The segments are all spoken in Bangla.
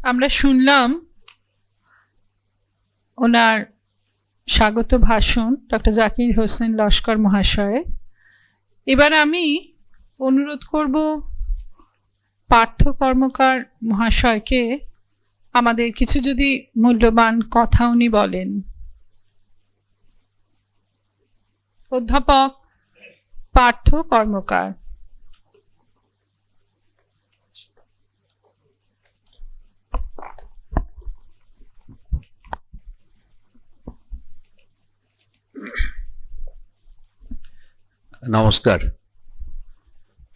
আমরা শুনলাম ওনার স্বাগত ভাষণ ডক্টর জাকির হোসেন লস্কর মহাশয়। এবার আমি অনুরোধ করব পার্থ কর্মকার মহাশয়কে আমাদের কিছু যদি মূল্যবান কথা উনি বলেন। অধ্যাপক পার্থ কর্মকার। নমস্কার।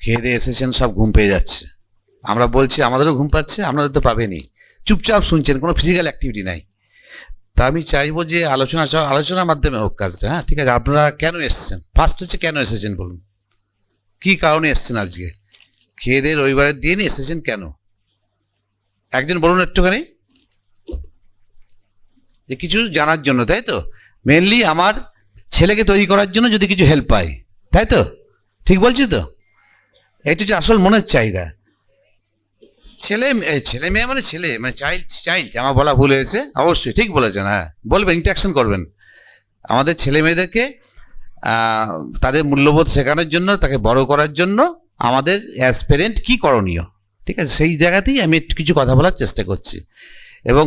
খেয়ে দিয়ে এসেছেন, সব ঘুম পেয়ে যাচ্ছে। আমরা বলছি আমাদেরও ঘুম পাচ্ছে, আপনাদের তো পাবেনি। চুপচাপ শুনছেন, কোনো ফিজিক্যাল অ্যাক্টিভিটি নাই। তা আমি চাইবো যে আলোচনার মাধ্যমে হোক কাজটা। হ্যাঁ, ঠিক আছে। আপনারা কেন এসেছেন? ফার্স্ট হচ্ছে কেন এসেছেন বলুন, কি কারণে এসেছেন? আজকে খেয়ে দিয়ে রবিবারের দিন এসেছেন কেন? একজন বলুন একটুখানি। যে কিছু জানার জন্য, তাই তো? মেনলি আমার ছেলেকে তৈরি করার জন্য যদি কিছু হেল্প পাই, তাই তো? ঠিক বলছি তো? এটা হচ্ছে আসল মনের চাহিদা। ছেলে মেয়ে মানে চাইল্ড আমার বলা ভুল হয়েছে, অবশ্যই ঠিক বলেছেন। হ্যাঁ, বলবেন, ইন্টারাকশন করবেন। আমাদের ছেলে মেয়েদেরকে তাদের মূল্যবোধ শেখানোর জন্য, তাকে বড় করার জন্য আমাদের অ্যাজ প্যারেন্ট কী করণীয়, ঠিক আছে, সেই জায়গাতেই আমি একটু কিছু কথা বলার চেষ্টা করছি। এবং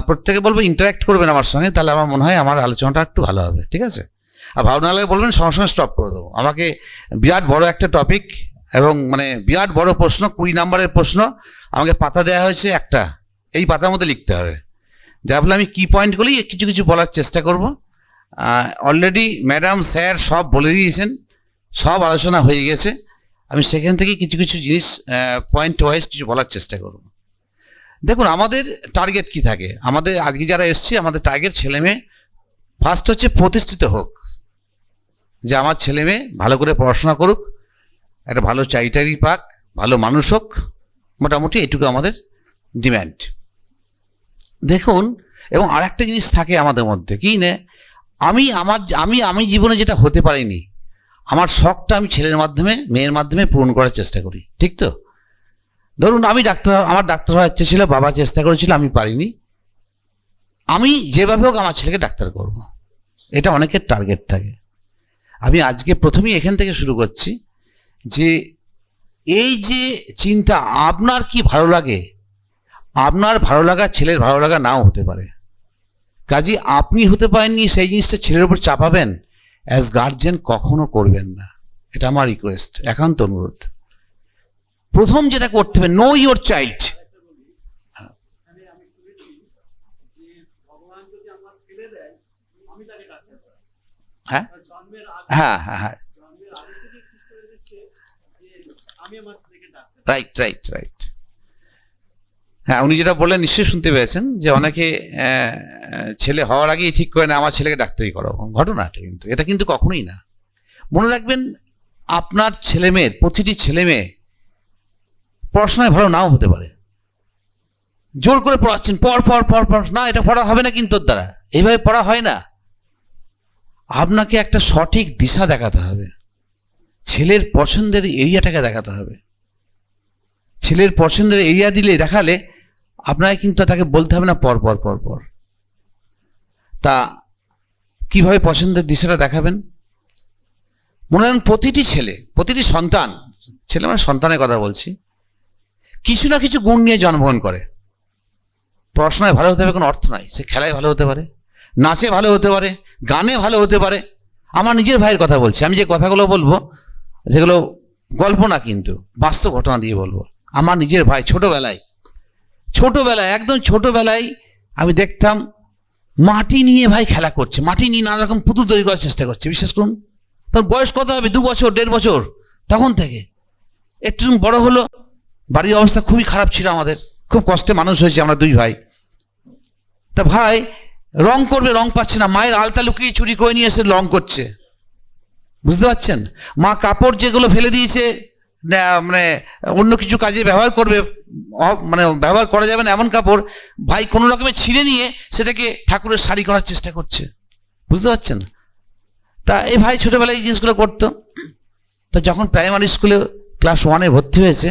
প্রত্যেকে বলবো ইন্টারাক্ট করবেন আমার সঙ্গে, তাহলে আমার মনে হয় আমার আলোচনাটা একটু ভালো হবে, ঠিক আছে? আর ভাবনা লাগে বলবেন, সঙ্গে সঙ্গে স্টপ করে দেবো। আমাকে বিরাট বড় একটা টপিক এবং মানে বিরাট বড় প্রশ্ন, 20 নম্বরের প্রশ্ন আমাকে পাতা দেওয়া হয়েছে একটা, এই পাতার মধ্যে লিখতে হবে। যার ফলে আমি কি পয়েন্টগুলি কিছু কিছু বলার চেষ্টা করব। অলরেডি ম্যাডাম স্যার সব বলে দিয়েছেন, সব আলোচনা হয়ে গেছে। আমি সেখান থেকে কিছু কিছু জিনিস পয়েন্ট ওয়াইজ কিছু বলার চেষ্টা করব। দেখুন, আমাদের টার্গেট কি থাকে? আমাদের আজকে যারা এসছি, আমাদের টার্গেট ছেলে মেয়ে ফার্স্ট হচ্ছে প্রতিষ্ঠিত হোক, যে আমার ছেলে মেয়ে ভালো করে পড়াশোনা করুক, একটা ভালো চাকরি পাক, ভালো মানুষ হোক, মোটামুটি এটুকু আমাদের ডিম্যান্ড। দেখুন, এবং আর একটা জিনিস থাকে আমাদের মধ্যে, কি না, আমি জীবনে যেটা হতে পারিনি, আমার শখটা আমি ছেলের মাধ্যমে, মেয়ের মাধ্যমে পূরণ করার চেষ্টা করি, ঠিক তো? ধরুন আমার ডাক্তার হওয়ার ইচ্ছে ছিল, বাবা চেষ্টা করেছিল, আমি পারিনি। আমি যেভাবে হোক আমার ছেলেকে ডাক্তার করব, এটা অনেকের টার্গেট থাকে। আমি আজকে প্রথমেই এখান থেকে শুরু করছি যে এই যে চিন্তা, আপনার কি ভালো লাগে, আপনার ভালো লাগা ছেলের ভালো লাগা নাও হতে পারে। কাজে আপনি হতে পারেননি সেই জিনিসটা ছেলের উপর চাপাবেন, অ্যাজ গার্জেন কখনো করবেন না। এটা আমার রিকোয়েস্ট, একান্ত অনুরোধ। প্রথম যেটা করতে হবে, নো ইয়োর চাইল্ড। হ্যাঁ হ্যাঁ হ্যাঁ হ্যাঁ, রাইট রাইট রাইট। হ্যাঁ, উনি যেটা বললেন নিশ্চয়ই শুনতে পেয়েছেন, যে অনেকে ছেলে হওয়ার আগেই ঠিক করে না আমার ছেলেকে ডাক্তারি করাবো। ঘটনাটা কিন্তু এটা কিন্তু কখনোই না। মনে রাখবেন, আপনার ছেলে মেয়ের, প্রতিটি ছেলে মেয়ে পড়াশোনায় ভালো নাও হতে পারে। জোর করে পড়াচ্ছেন, পড় না, এটা পড়া হবে না কিন্তু ওর দ্বারা, এইভাবে পড়া হয় না। আপনাকে একটা সঠিক দিশা দেখাতে হবে, ছেলের পছন্দের এরিয়াটাকে দেখাতে হবে। ছেলের পছন্দের এরিয়া দেখালে আপনাকে কিন্তু তাকে বলতে হবে না পর। তা কিভাবে পছন্দের দিশাটা দেখাবেন? মনে রাখবেন, প্রতিটি ছেলে, প্রতিটি সন্তান, ছেলে মানে সন্তানের কথা বলছি, কিছু না কিছু গুণ নিয়ে জন্মগ্রহণ করে। পড়াশোনায় ভালো হতে হবে কোনো অর্থ নাই, সে খেলায় ভালো হতে পারে, নাচে ভালো হতে পারে, গানে ভালো হতে পারে। আমার নিজের ভাইয়ের কথা বলছি, আমি যে কথাগুলো বলবো যেগুলো গল্প না, কিন্তু বাস্তব ঘটনা দিয়ে বলবো। আমার নিজের ভাই ছোটবেলায় একদম ছোটবেলায় আমি দেখতাম মাটি নিয়ে ভাই খেলা করছে, মাটি নিয়ে নানা রকম পুতুল তৈরি করার চেষ্টা করছে। বিশ্বাস করুন, তখন বয়স কত হবে, 2 বছর 1.5 বছর। তখন থেকে একটু বড় হলো, বাড়ির অবস্থা খুবই খারাপ ছিল, আমাদের খুব কষ্টে মানুষ হয়েছে আমরা 2 ভাই। তা ভাই রং করবে, রং পাচ্ছে না, মায়ের আলতা লুকিয়ে চুরি করে নিয়ে এসে রং করছে। বুঝতে পারছেন? মা কাপড় যেগুলো ফেলে দিয়েছে, মানে অন্য কিছু কাজে ব্যবহার করবে, মানে ব্যবহার করা যাবে না এমন কাপড়, ভাই কোনো রকমে ছিঁড়ে নিয়ে সেটাকে ঠাকুরের শাড়ি করার চেষ্টা করছে। বুঝতে পারছেন? তা এই ভাই ছোটবেলায় এই জিনিসগুলো করতো। তা যখন প্রাইমারি স্কুলে ক্লাস 1-এ ভর্তি হয়েছে,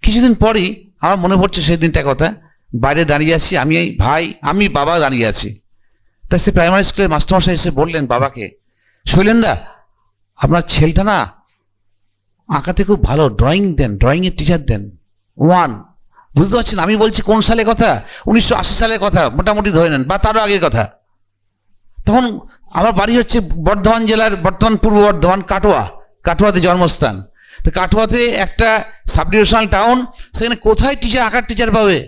কিছুদিন পরই আমার মনে পড়ছে সেই দিনটা কথা, বাইরে দাঁড়িয়ে আছি, আমি এই ভাই, আমি বাবা দাঁড়িয়ে আছি। তা সে প্রাইমারি স্কুলের মাস্টারমশাই এসে বললেন বাবাকে, শৈলেনদা আপনার ছেলেটা না আঁকাতে খুব ভালো, ড্রয়িং দেন, ড্রয়িংয়ের টিচার দেন। বুঝতে পারছেন আমি বলছি কোন সালে কথা? 1980 সালের কথা মোটামুটি ধরে নেন, বা তারও আগের কথা। তখন আমার বাড়ি হচ্ছে বর্ধমান জেলার, বর্তমান পূর্ব বর্ধমান, কাটোয়াতে জন্মস্থান। তো কাটোয়াতে একটা সাব ডিভিশনাল টাউন, সেখানে কোথায় আঁকার টিচার পাবে?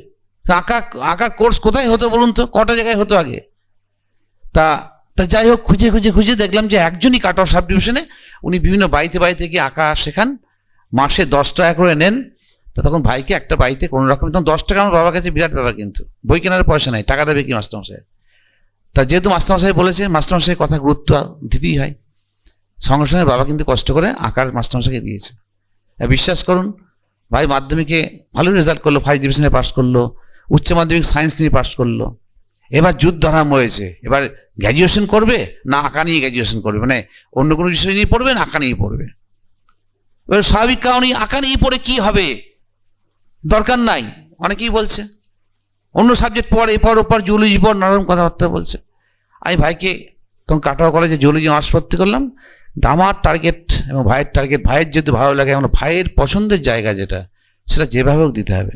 আঁকার কোর্স কোথায় হতো বলুন তো? কটা জায়গায় হতো আগে? তা যাই হোক, খুঁজে দেখলাম যে একজনই কাটোয়া সাব ডিভিশনে, উনি বিভিন্ন বাড়িতে গিয়ে আঁকা শেখান, মাসে 10 টাকা করে নেন। তা তখন ভাইকে একটা বাড়িতে কোনো রকম, তখন 10 টাকা আমার বাবার কাছে বিরাট ব্যাপার, কিন্তু বই কেনার পয়সা নাই, টাকা দেবে কি মাস্টারমশাই? তা যেহেতু মাস্টারমশাই বলেছে, মাস্টারমশাইয়ের কথা গুরুত্ব দিতেই হয়। সঙ্গে সঙ্গে বাবা কিন্তু কষ্ট করে আঁকার মাস্টারমশাইকে দিয়েছে। বিশ্বাস করুন, ভাই মাধ্যমিকে ভালো রেজাল্ট করলো, 5 ডিভিশনে পাস করলো, উচ্চ মাধ্যমিক সায়েন্স নিয়ে পাস করলো। এবার যুদ্ধ আরম্ভ হয়েছে, এবার গ্র্যাজুয়েশন করবে না আঁকা নিয়ে গ্র্যাজুয়েশন করবে, মানে অন্য কোনো বিষয় নিয়ে পড়বে না আঁকা নিয়ে পড়বে। এবার স্বাভাবিক কারণে আঁকা নিয়ে পড়ে কি হবে, দরকার নাই, অনেকেই বলছে অন্য সাবজেক্ট পড়, এরপর ওপর জুলজি পড়, নরম কথাবার্তা বলছে। আমি ভাইকে তখন কাটোয়া কলেজে জুলজি অনার্স ভর্তি করলাম। আমার টার্গেট এবং ভাইয়ের টার্গেট, ভাইয়ের যেহেতু ভালো লাগে, এবং ভাইয়ের পছন্দের জায়গা যেটা, সেটা যেভাবে হোক দিতে হবে।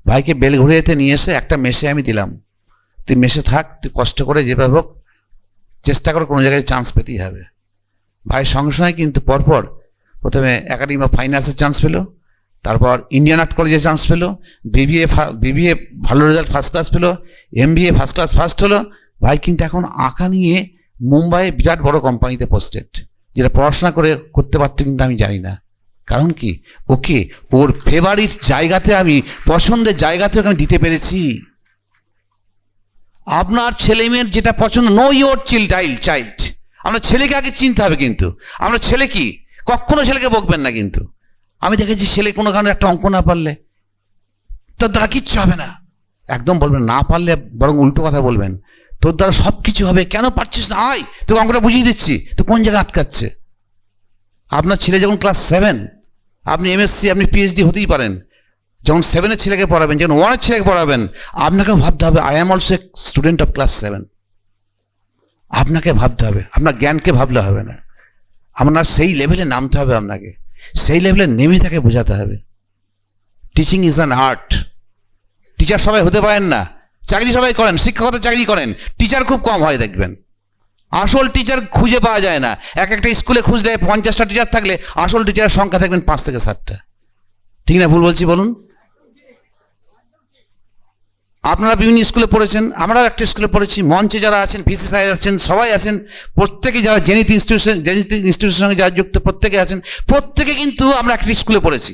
ভাইকে বেলঘড়িয়াতে নিয়ে এসে একটা মেসে আমি দিলাম, তুই মেসে থাক, তুই কষ্ট করে যেভাবে হোক চেষ্টা করে কোনো জায়গায় চান্স পেতেই হবে। ভাই সঙ্গে সঙ্গে কিন্তু পরপর প্রথমে একাডেমি অফ ফাইন আর্টসের চান্স পেলো, তারপর ইন্ডিয়ান আর্ট কলেজে চান্স পেলো, বিবিএ ভালো রেজাল্ট ফার্স্ট ক্লাস পেলো, MBA ফার্স্ট ক্লাস ফার্স্ট হলো। ভাই কিন্তু এখন আঁকা নিয়ে মুম্বাইয়ে বিরাট বড় কোম্পানিতে পোস্টেড, যেটা পড়াশোনা করতে পারতো কিন্তু আমি জানি না। কারণ কি, ওকে ওর ফেভারিট জায়গাতে, আমি পছন্দের জায়গাতে ওকে আমি দিতে পেরেছি। আপনার ছেলে মেয়ের যেটা পছন্দ, নো ইয়োর চাইল্ড। আপনার ছেলেকে আগে চিনতে হবে। কিন্তু আপনার ছেলে কি, কখনো ছেলেকে বকবেন না। কিন্তু আমি দেখেছি ছেলে কোনো কারণে একটা অঙ্ক না পারলে তোর দ্বারা কিচ্ছু হবে না, একদম বলবেন না, পারলে বরং উল্টো কথা বলবেন, তোর দ্বারা সব কিছু হবে, কেন পারছিস না, আয় তোকে অঙ্কটা বুঝিয়ে দিচ্ছি, তো কোন জায়গায় আটকাচ্ছে। আপনার ছেলে যখন ক্লাস 7, আপনি MSc, আপনি PhD হতেই পারেন, যখন 7-এর ছেলেকে পড়াবেন, যখন 1-এর ছেলেকে পড়াবেন, আপনাকেও ভাবতে হবে I am also a student of class 7। আপনাকে ভাবতে হবে, আপনার জ্ঞানকে ভাবলে হবে না, আপনার সেই লেভেলে নামতে হবে, আপনাকে সেই লেভেলে নেমে তাকে বোঝাতে হবে। Teaching is an art. Teacher সবাই হতে পারেন না, চাকরি সবাই করেন, শিক্ষকতা চাকরি করেন, টিচার খুব কম হয় দেখবেন। আসল টিচার খুঁজে পাওয়া যায় না। একটা স্কুলে খুঁজলে 50টা টিচার থাকলে আসল টিচারের সংখ্যা দেখবেন 5 থেকে 7টা। ঠিক না ভুল বলছি বলুন? আপনারা বিভিন্ন স্কুলে পড়েছেন, আমরাও একটা স্কুলে পড়েছি, মঞ্চে যারা আছেন, VC সাহেব আছেন, সবাই আছেন, প্রত্যেকে যারা জেনিত ইনস্টিটিউশনের সঙ্গে যারা যুক্ত, প্রত্যেকে আছেন, প্রত্যেকে কিন্তু আমরা একটা স্কুলে পড়েছি।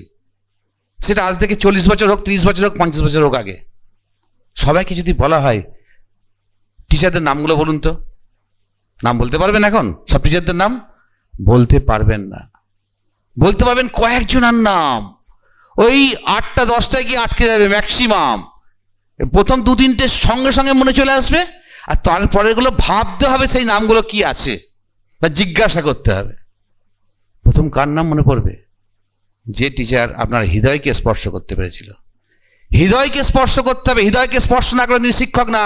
সেটা আজ থেকে 40 বছর হোক, 30 বছর হোক, 50 বছর হোক আগে। সবাইকে যদি বলা হয় টিচারদের নামগুলো বলুন তো, নাম বলতে পারবেন? এখন সব টিচারদের নাম বলতে পারবেন না, বলতে পারবেন কয়েকজনের নাম, ওই 8টা 10টায় গিয়ে আটকে যাবে ম্যাক্সিমাম। প্রথম 2-3টে সঙ্গে সঙ্গে মনে চলে আসবে, আর তারপরেগুলো ভাবতে হবে সেই নামগুলো কি আছে, বা জিজ্ঞাসা করতে হবে। প্রথম কার নাম মনে পড়বে? যে টিচার আপনার হৃদয়কে স্পর্শ করতে পেরেছিল। হৃদয়কে স্পর্শ করতে হবে, হৃদয়কে স্পর্শ না করে তিনি শিক্ষক না,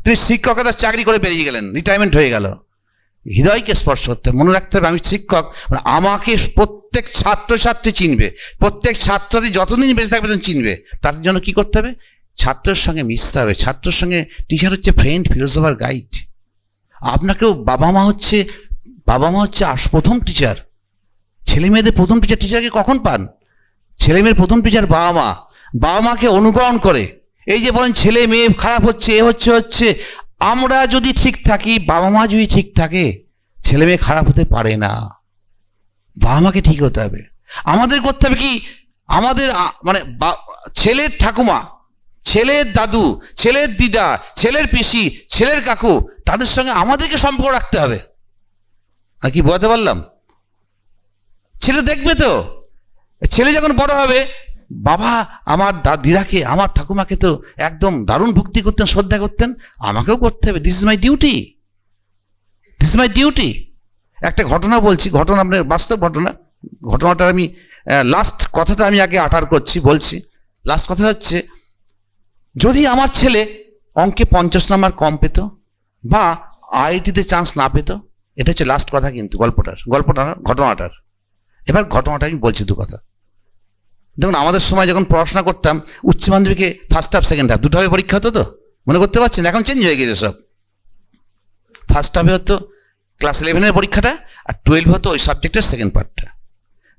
তিনি শিক্ষকতার চাকরি করে বেরিয়ে গেলেন, রিটায়ারমেন্ট হয়ে গেল। হৃদয়কে স্পর্শ করতে হবে, মনে রাখতে হবে আমি শিক্ষক, আমাকে প্রত্যেক ছাত্রছাত্রী চিনবে, প্রত্যেক ছাত্রী যতদিন বেঁচে থাকবে ততদিন চিনবে। তার জন্য কি করতে হবে? ছাত্রের সঙ্গে মিশতে হবে। ছাত্রের সঙ্গে টিচার হচ্ছে ফ্রেন্ড, ফিলোসফার, গাইড। আপনাকেও বাবা মা হচ্ছে প্রথম টিচার। ছেলে মেয়েদের প্রথম টিচারকে কখন পান? ছেলে মেয়ের প্রথম টিচার বাবা মা। বাবা মাকে অনুকরণ করে, এই যে বলেন ছেলে মেয়ে খারাপ হচ্ছে, এ হচ্ছে, আমরা যদি ঠিক থাকি, বাবা মা যদি ঠিক থাকে, ছেলে মেয়ে খারাপ হতে পারে না। বাবা মাকে ঠিক হতে হবে। আমাদের করতে হবে কি, আমাদের মানে ছেলের ঠাকুমা, ছেলের দাদু, ছেলের দিদা, ছেলের পিসি, ছেলের কাকু, তাদের সঙ্গে আমাদেরকে সম্পর্ক রাখতে হবে। আর কি বোঝাতে পারলাম? ছেলে দেখবে তো, ছেলে যখন বড় হবে, বাবা আমার দিদাকে, আমার ঠাকুমাকে তো একদম দারুণ ভক্তি করতেন, শ্রদ্ধা করতেন, আমাকেও করতে হবে। This is my duty. একটা ঘটনা বলছি, ঘটনা আপনার বাস্তব ঘটনাটা আমি লাস্ট কথাটা আমি আগে বলছি। লাস্ট কথা হচ্ছে, যদি আমার ছেলে অঙ্কে 50 নাম্বার কম পেত বা আইআইটিতে চান্স না পেত, এটা হচ্ছে লাস্ট কথা কিন্তু ঘটনাটার। এবার ঘটনাটা আমি বলছি দু কথা। দেখুন, আমাদের সময় যখন পড়াশোনা করতাম, উচ্চ মাধ্যমিকে ফার্স্ট হাফ সেকেন্ড হাফ দুটোভাবে পরীক্ষা হতো, তো মনে করতে পারছেন? এখন চেঞ্জ হয়ে গেছে সব। ফার্স্ট হাফে হতো ক্লাস 11-এর পরীক্ষাটা, আর 12 হতো ওই সাবজেক্টের সেকেন্ড পার্টটা।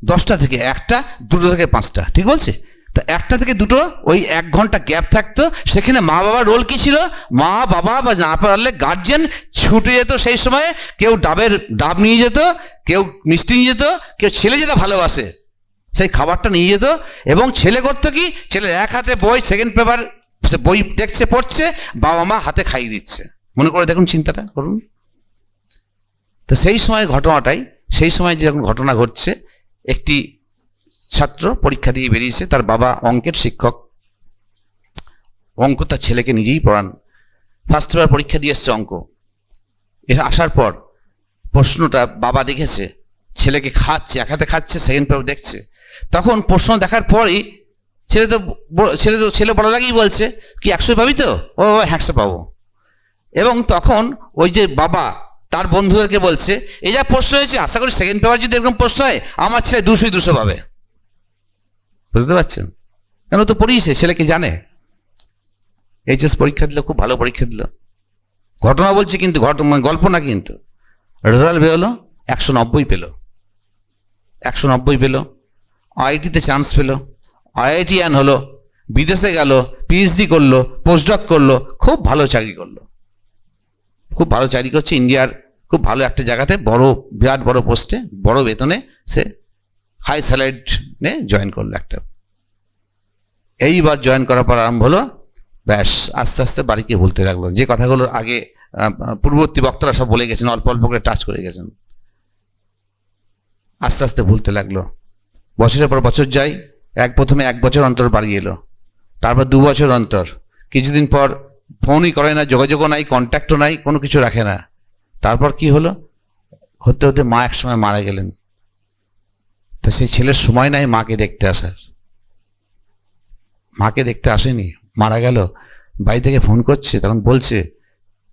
10টা থেকে 1টা, 2টো থেকে 5টা, ঠিক বলছে? তো 1টা থেকে 2টো ওই 1 ঘন্টা গ্যাপ থাকতো। সেখানে মা বাবার রোল কি ছিল? মা বাবা বা না পারলে গার্জেন ছুটে যেত সেই সময়ে। কেউ ডাব নিয়ে যেত, কেউ মিষ্টি নিয়ে যেত, কেউ ছেলে যেটা ভালোবাসে সেই খাবারটা নিয়ে যেত। এবং ছেলে করতো কি, ছেলের এক হাতে বই, সেকেন্ড পেপার বই দেখছে, পড়ছে, বাবা মা হাতে খাইয়ে দিচ্ছে। মনে করে দেখুন, চিন্তাটা করুন। তো সেই সময় সেই সময় যখন ঘটনা ঘটছে, একটি ছাত্র পরীক্ষা দিয়ে বেরিয়েছে, তার বাবা অঙ্কের শিক্ষক, অঙ্ক তার ছেলেকে নিজেই পড়ান। ফার্স্ট পেপার পরীক্ষা দিয়ে এসছে অঙ্ক। এরা আসার পর প্রশ্নটা বাবা দেখেছে, ছেলেকে খাচ্ছে, এক হাতে খাচ্ছে, সেকেন্ড পেপার দেখছে। তখন প্রশ্ন দেখার পরই ছেলে বলার আগেই বলছে কি 100 পাবি তো? ও 100 পাবো। এবং তখন ওই যে বাবা তার বন্ধুদেরকে বলছে, এই যা প্রশ্ন হয়েছে, আশা করি সেকেন্ড পেপার যদি এরকম প্রশ্ন হয়, আমার ছেলে 200 পাবে। বুঝতে পারছেন? কেন? তো পড়িয়েছে, ছেলেকে জানে। এইচএস পরীক্ষা দিল, খুব ভালো পরীক্ষা দিল। ঘটনা বলছে কিন্তু, গল্প না কিন্তু। রেজাল্ট বেরোলো, 190 পেল। 190 পেল, আইআইটিতে চান্স পেল, আইআইটিয়ান হলো, বিদেশে গেল, পিএইচডি করলো, পোস্টডক করলো, খুব ভালো চাকরি করলো। খুব ভালো চাকরি করছে ইন্ডিয়ার খুব ভালো একটা জায়গাতে, বিরাট বড় পোস্টে, বড় বেতনে সে হাই স্যালারিড নিয়ে জয়েন করলো একটা। এইবার জয়েন করার পর আরম্ভ হলো, ব্যাস আস্তে আস্তে বাড়িকে বলতে লাগলো যে কথাগুলো আগে পূর্ববর্তী বক্তারা সব বলে গেছেন, অল্প অল্প করে টাচ করে গেছেন। আস্তে আস্তে ভুলতে লাগলো। বছরের পর বছর যায়, প্রথমে 1 বছর অন্তর বাড়ি এলো, তারপর 2 বছর অন্তর, কিছুদিন পর ফোনই করে না, যোগাযোগও নাই, কন্ট্যাক্টও নাই, কোনো কিছু রাখে না। তারপর কি হলো, হতে হতে মা এক সময় মারা গেলেন। তা সেই ছেলের সময় নাই মাকে দেখতে আসার। মাকে দেখতে আসেনি, মারা গেল। বাড়ি থেকে ফোন করছে, তখন বলছে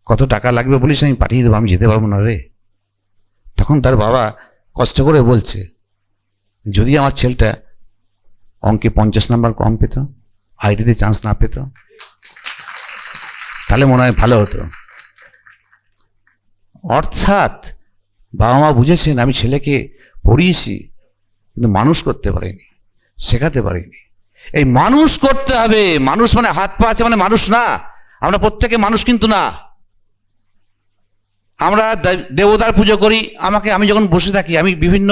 কত টাকা লাগবে বলিস, আমি পাঠিয়ে দেবো, আমি যেতে পারবো না রে। তখন তার বাবা কষ্ট করে বলছে, যদি আমার ছেলেটা অঙ্কে 50 নাম্বার কম পেত, আইআইটিতে চান্স না পেত, তাহলে মনে হয় ভালো হতো। অর্থাৎ বাবা মা বুঝেছেন, আমি ছেলেকে পড়িয়েছি কিন্তু মানুষ করতে পারিনি, শেখাতে পারিনি। এই মানুষ করতে হবে। মানুষ মানে হাত পা আছে মানে মানুষ না। আমরা প্রত্যেকে মানুষ কিন্তু না। আমরা দেবতার পুজো করি। আমি যখন বসে থাকি, আমি বিভিন্ন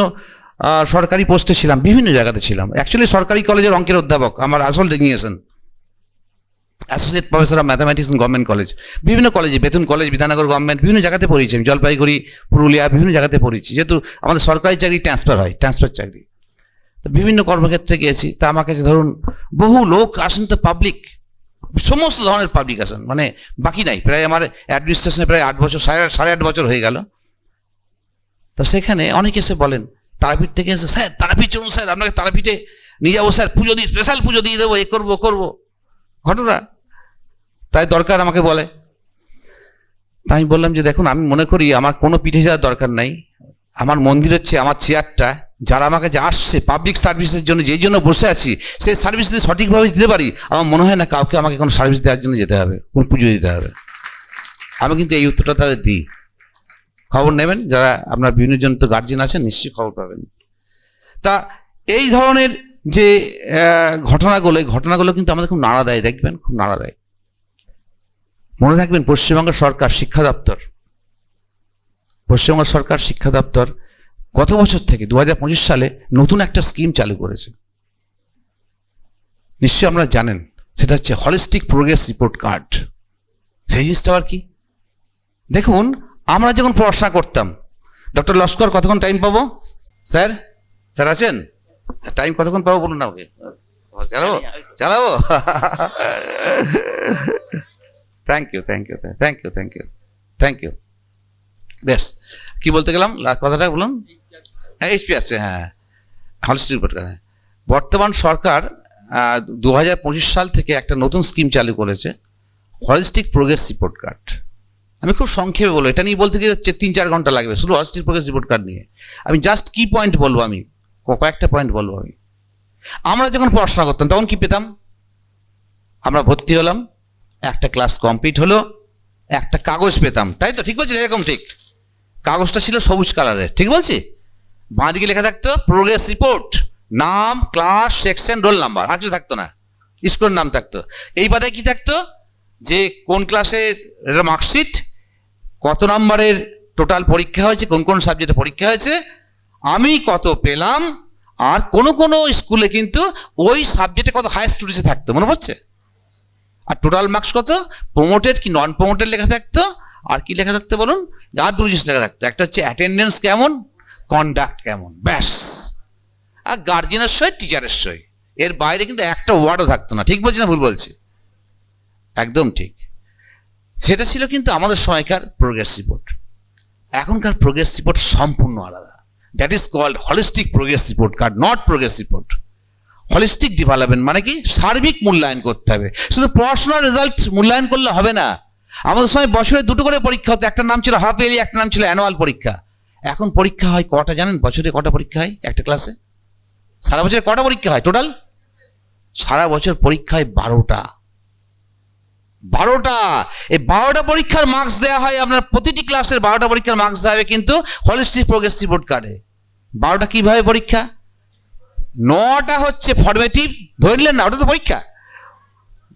সরকারি পোস্টে ছিলাম, বিভিন্ন জায়গাতে ছিলাম। অ্যাকচুয়ালি সরকারি কলেজের অঙ্কের অধ্যাপক আমার আসল designation, associate professor of mathematics government college. বিভিন্ন কলেজে, বেতুন কলেজ, বিধাননগর গভর্নমেন্ট, বিভিন্ন জায়গাতে পড়িয়েছি আমি, জলপাইগুড়ি, পুরুলিয়া, বিভিন্ন জায়গাতে পড়িয়েছি। যেহেতু আমাদের সরকারি চাকরি ট্রান্সফার হয়, ট্রান্সফার চাকরি, তো বিভিন্ন কর্মক্ষেত্রে গিয়েছি। তা আমার কাছে ধরুন বহু লোক আসেন, তো পাবলিক, সমস্ত ধরনের পাবলিক আসেন, মানে বাকি নাই। প্রায় আমার অ্যাডমিনিস্ট্রেশনে প্রায় 8 বছর, 8.5 বছর হয়ে গেল। তা সেখানে অনেকে এসে বলেন, তারাপীঠ থেকে এসে, স্যার তারাপীঠ চলুন, স্যার আপনাকে তারাপীঠে নিয়ে যাবো, স্যার পুজো দিয়ে, স্পেশাল পুজো দিয়ে দেবো, করবো। ঘটনা তাই দরকার আমাকে বলে। তাই আমি বললাম যে দেখুন, আমি মনে করি আমার কোনো পিঠে যাওয়ার দরকার নাই। আমার মন্দির হচ্ছে আমার চেয়ারটা। যারা আমাকে যে আসছে পাবলিক সার্ভিসের জন্য, যেই জন্য বসে আছি, সেই সার্ভিস যদি সঠিকভাবে দিতে পারি, আমার মনে হয় না কাউকে আমাকে কোনো সার্ভিস দেওয়ার জন্য যেতে হবে, কোন পুজো দিতে হবে। আমি কিন্তু এই উত্তরটা তাদের দিই। খবর নেবেন, যারা আপনার বিভিন্ন জন তো গার্জিয়ান আছেন, নিশ্চয়ই খবর পাবেন। তা এই ধরনের যে ঘটনাগুলো কিন্তু আমাদের খুব নাড়া দেয়, দেখবেন খুব নাড়া দেয়। মনে রাখবেন, পশ্চিমবঙ্গ সরকার শিক্ষা দপ্তর গত বছর থেকে 2025 সালে নতুন একটা স্কিম চালু করেছে, নিশ্চয়ই আপনারা জানেন। সেটা হচ্ছে হলিস্টিক প্রোগ্রেস রিপোর্ট কার্ড। সেই জিনিসটা আর কি, দেখুন আমরা যখন পড়াশোনা করতাম, ডক্টর লস্কর কতক্ষণ টাইম পাবো? স্যার আছেন? টাইম কতক্ষণ পাবো বলুন না, ওকে চালাবো। Thank you. বেশ, কি বলতে গেলাম, কথাটা বলুন। এইচপিআরসি, হ্যাঁ, হলিস্টিক রিপোর্ট কার্ড। বর্তমান সরকার 2025 সাল থেকে একটা নতুন স্কিম চালু করেছে, হলিস্টিক প্রোগ্রেস রিপোর্ট কার্ড। আমি খুব সংক্ষেপে বলবো, এটা নিয়ে বলতে গিয়ে 3-4 ঘন্টা লাগবে শুধু হলিস্টিক প্রোগ্রেস রিপোর্ট কার্ড নিয়ে। আমি জাস্ট কি পয়েন্ট বলবো, আমি কয়েকটা পয়েন্ট বলবো। আমরা যখন পড়াশোনা করতাম তখন কি পেতাম? আমরা ভর্তি হলাম, একটা ক্লাস কমপ্লিট হলো, একটা কাগজ পেতাম, তাই তো? ঠিক বলছি? এরকম ঠিক। কাগজটা ছিল সবুজ কালারের, ঠিক বলছি? বাঁ দিকে লেখা থাকতো প্রোগ্রেস রিপোর্ট, নাম, ক্লাস, সেকশন, রোল নাম্বার, আর কিছু থাকতো না, স্কুলের নাম থাকতো। এই পাতায় কি থাকতো? যে কোন ক্লাসের মার্কশিট, কত নম্বরের টোটাল পরীক্ষা হয়েছে, কোন কোন সাবজেক্টে পরীক্ষা হয়েছে, আমি কত পেলাম, আর কোন কোন স্কুলে কিন্তু ওই সাবজেক্টে কত হায়ার স্টুডেন্টে থাকতো, মনে পড়ছে? আর টোটাল মার্কস কত, প্রমোটেড কি নন প্রমোটেড লেখা থাকতো। আর কি লেখা থাকতো বলুন? আর দুটো জিনিস লেখা থাকতো, একটা হচ্ছে অ্যাটেন্ডেন্স কেমন, কন্ডাক্ট কেমন, ব্যাস। আর গার্জিয়ানের সই, টিচারের সই, এর বাইরে কিন্তু একটা ওয়ার্ডও থাকতো না। ঠিক বলছি না ভুল বলছি? একদম ঠিক। সেটা ছিল কিন্তু আমাদের সময়কার প্রোগ্রেস রিপোর্ট। এখনকার প্রোগ্রেস রিপোর্ট সম্পূর্ণ আলাদা। That is called holistic progress report card, not progress report. Holistic development মানে কি? সার্বিক মূল্যায়ন করতে হবে, শুধু পড়াশোনার রেজাল্ট মূল্যায়ন করলে হবে না। আমাদের সময় বছরে দুটো করে পরীক্ষা হতো, একটা নাম ছিল হাফ ইয়ারলি, একটা নাম ছিল অ্যানুয়াল পরীক্ষা। এখন পরীক্ষা হয় কটা জানেন? বছরে কটা পরীক্ষা হয় একটা ক্লাসে? সারা বছরে কটা পরীক্ষা হয় টোটাল? সারা বছর পরীক্ষা হয় 12টা। এই 12টা পরীক্ষার মার্কস দেওয়া হয় আপনার, প্রতিটি ক্লাসের 12টা পরীক্ষার মার্কস দেওয়া হবে কিন্তু হলিস্টিক প্রোগ্রেস রিপোর্ট কার্ডে। 12টা কিভাবে পরীক্ষা? 9টা হচ্ছে ফর্মেটিভ, ধরলেন না? ওটা তো পরীক্ষা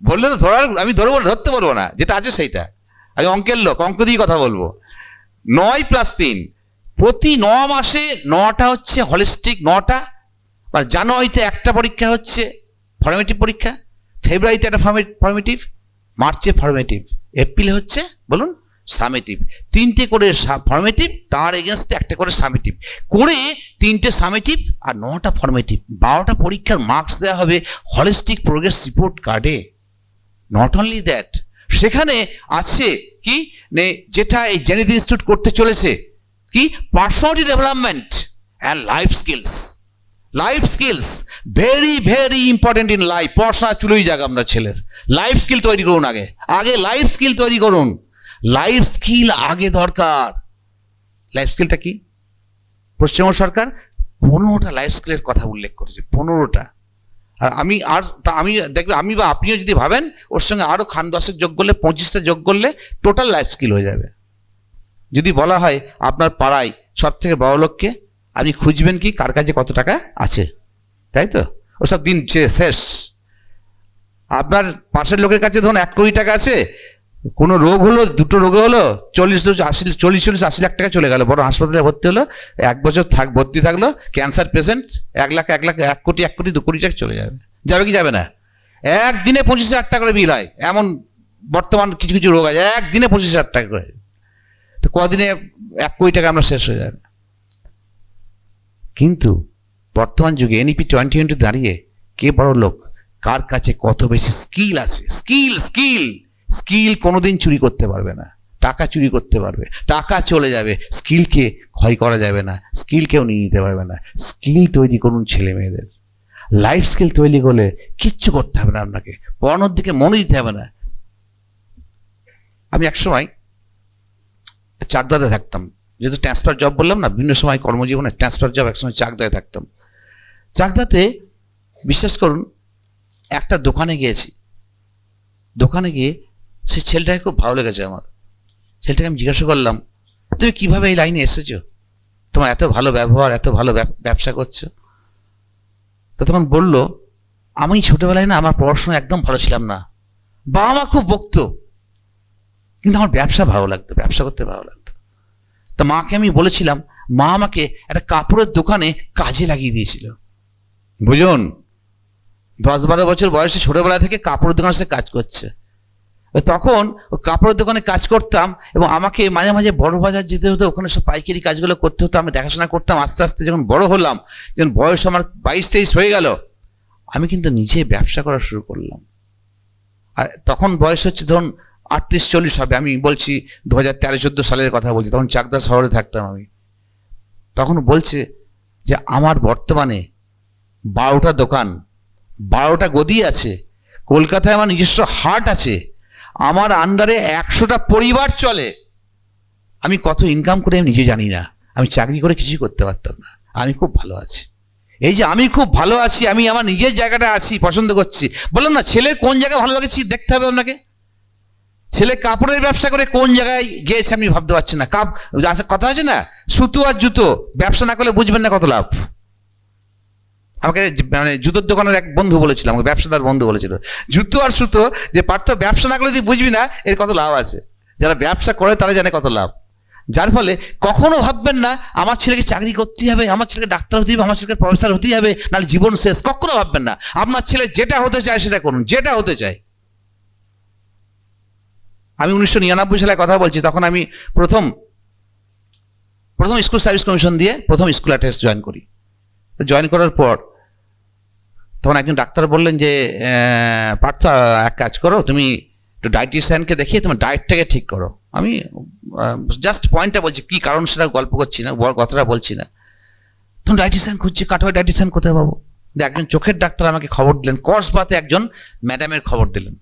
বললে তো ধরার, আমি ধরতে পারবো না, যেটা আছে সেইটা। আমি অঙ্কের লোক, অঙ্ক দিয়ে কথা বলবো। 9 + 3, প্রতি 9 মাসে 9টা হচ্ছে হলিস্টিক, 9টা। আর জানুয়ারিতে একটা পরীক্ষা হচ্ছে ফর্মেটিভ পরীক্ষা, ফেব্রুয়ারিতে একটা ফর্মেটিভ, মার্চে ফর্মেটিভ, এপ্রিলে হচ্ছে বলুন সামেটিভ। 3টে করে ফর্মেটিভ, তার এগেনস্টে একটা করে সামেটিভ করে 3টে সামেটিভ আর 9টা ফর্মেটিভ। 12টা পরীক্ষার মার্কস দেওয়া হবে হলিস্টিক প্রোগ্রেস রিপোর্ট কার্ডে। নট অনলি দ্যাট, সেখানে আছে কি যেটা এই জেনেটিক ইনস্টিটিউট করতে চলেছে, কি personality development and life skills. Life skills very very important in life. পড়াশোনা চুলোই যাক আমরা ছেলের, লাইফ স্কিল তৈরি করুন। আগে লাইফ স্কিল তৈরি করুন। লাইফ স্কিল আগে দরকার। লাইফ স্কিলটা কি? পশ্চিমবঙ্গ সরকার 15টা লাইফ স্কিলের কথা উল্লেখ করেছে, 15টা। আর আমি দেখবে, আমি বা আপনিও যদি ভাবেন ওর সঙ্গে আরো খান 10 যোগ করলে, 25টা যোগ করলে টোটাল লাইফ স্কিল হয়ে যাবে। যদি বলা হয় আপনার পাড়ায় সব থেকে বড় লোককে, আপনি খুঁজবেন কি কার কাছে কত টাকা আছে, তাই তো? ওসব দিন শেষ। আপনার পাশের লোকের কাছে ধরুন 1 কোটি টাকা আছে, কোনো রোগ হলো, দুটো রোগে হলো, 40-80 লাখ টাকা চলে গেল, বড় হাসপাতালে ভর্তি হলো, 1 বছর ভর্তি থাকলো, ক্যান্সার পেশেন্ট, 1 লাখ 1 কোটি 2 কোটি টাকা চলে যাবে কি যাবে না? একদিনে 25,000 টাকা করে বিল হয়, এমন বর্তমান কিছু কিছু রোগ আছে, একদিনে 25,000 টাকা করে। তো কদিনে 1 কোটি টাকা আমরা শেষ হয়ে যাবে। কিন্তু বর্তমান যুগে NEP 2020 দাঁড়িয়ে কে বড় লোক, কার কাছে কত বেশি স্কিল আছে। স্কিল কোনোদিন চুরি করতে পারবে না, টাকা চুরি করতে পারবে, টাকা চলে যাবে, স্কিলকে ক্ষয় করা যাবে না, স্কিল কেউ নিয়ে নিতে পারবে না। স্কিল তৈরি করুন ছেলে মেয়েদের। লাইফ স্কিল তৈরি করলে কিচ্ছু করতে হবে না, আপনাকে পড়ানোর দিকে মনে দিতে হবে না। আমি একসময় চাকদাতে থাকতাম, যেহেতু ট্রান্সফার জব বললাম না, বিভিন্ন সময় কর্মজীবনে ট্রান্সফার জব, একসময় চাকদাতে থাকতাম। চাকদাতে বিশ্বাস করুন, একটা দোকানে গিয়েছি, দোকানে গিয়ে সেই ছেলেটাকে খুব ভালো লেগেছে আমার। ছেলেটাকে আমি জিজ্ঞাসা করলাম, তুমি কিভাবে এই লাইনে এসেছো, তোমার এত ভালো ব্যবহার, এত ভালো ব্যবসা করছো? তো তখন বললো, আমি ছোটবেলায় না আমার পড়াশোনা একদম ভালো ছিলাম না, বাবা মা খুব বকতো, কিন্তু আমার ব্যবসা ভালো লাগতো, ব্যবসা করতে ভালো লাগতো। তা মাকে আমি বলেছিলাম, মা আমাকে একটা কাপড়ের দোকানে কাজে লাগিয়ে দিয়েছিল। বুঝুন, 10-12 বছর বয়সে ছোটবেলা থেকে কাপড়ের দোকানে সে কাজ করছে। তখন ওই কাপড়ের দোকানে কাজ করতাম এবং আমাকে মাঝে মাঝে বড় বাজার যেতে হতো, ওখানে সব পাইকারি কাজগুলো করতে হতো, আমি দেখাশোনা করতাম। আস্তে আস্তে যখন বড় হলাম, যখন বয়স আমার 22-23 হয়ে গেল, আমি কিন্তু নিজে ব্যবসা করা শুরু করলাম। আর তখন বয়স হচ্ছে ধরুন 38-40 হবে, আমি বলছি 2013-14 সালের কথা বলছি, তখন চাকদা শহরে থাকতাম আমি। তখন বলছে যে আমার বর্তমানে 12টা দোকান, 12টা গদি আছে, কলকাতায় আমার নিজস্ব হাট আছে, আমার আন্ডারে 100টা পরিবার চলে। আমি কত ইনকাম করে আমি নিজে জানি না, আমি চাকরি করে কিছুই করতে পারতাম না। আমি খুব ভালো আছি। এই যে আমি খুব ভালো আছি, আমি আমার নিজের জায়গাটা আছি, পছন্দ করছি। বললাম না, ছেলের কোন জায়গায় ভালো লাগছে দেখতে হবে আপনাকে। ছেলে কাপড়ের ব্যবসা করে কোন জায়গায় গিয়েছে আমি ভাবতে পারছি না। কথা আছে না, সুতো আর জুতো, ব্যবসা না করলে বুঝবেন না কত লাভ। আমাকে মানে জুতোর দোকানের এক বন্ধু বলেছিল, আমাকে ব্যবসাদার বন্ধু বলেছিল, জুতো আর সুতো যে পার্থ, ব্যবসা না করলে তুই বুঝবি না এর কত লাভ আছে। যারা ব্যবসা করে তারা জানে কত লাভ। যার ফলে কখনো ভাববেন না আমার ছেলেকে চাকরি করতেই হবে, আমার ছেলেকে ডাক্তার হতেই হবে, আমার ছেলেকে প্রফেসর হতেই হবে, নাহলে জীবন শেষ। কখনো ভাববেন না। আপনার ছেলে যেটা হতে চায় সেটা করুন, যেটা হতে চায়। আমি 1999 সালে কথা বলছি, তখন আমি প্রথম স্কুল সার্ভিস কমিশন দিয়ে প্রথম স্কুল অ্যাটেস্ট জয়েন করি। জয়েন করার পর তখন একজন ডাক্তার বললেন যে পার্থ, এক কাজ করো, তুমি একটু ডায়েটিশিয়ানকে দেখিয়ে তোমার ডায়েটটাকে ঠিক করো। আমি জাস্ট পয়েন্টটা বলছি, কি কারণ সেটা গল্প করছি না, কথাটা বলছি না। তখন ডায়েটিশিয়ান খুঁজছি, কাটোয়া ডায়েটিশিয়ান কোথায় পাবো? একজন চোখের ডাক্তার আমাকে খবর দিলেন, কসবাতে একজন ম্যাডামের খবর দিলেন।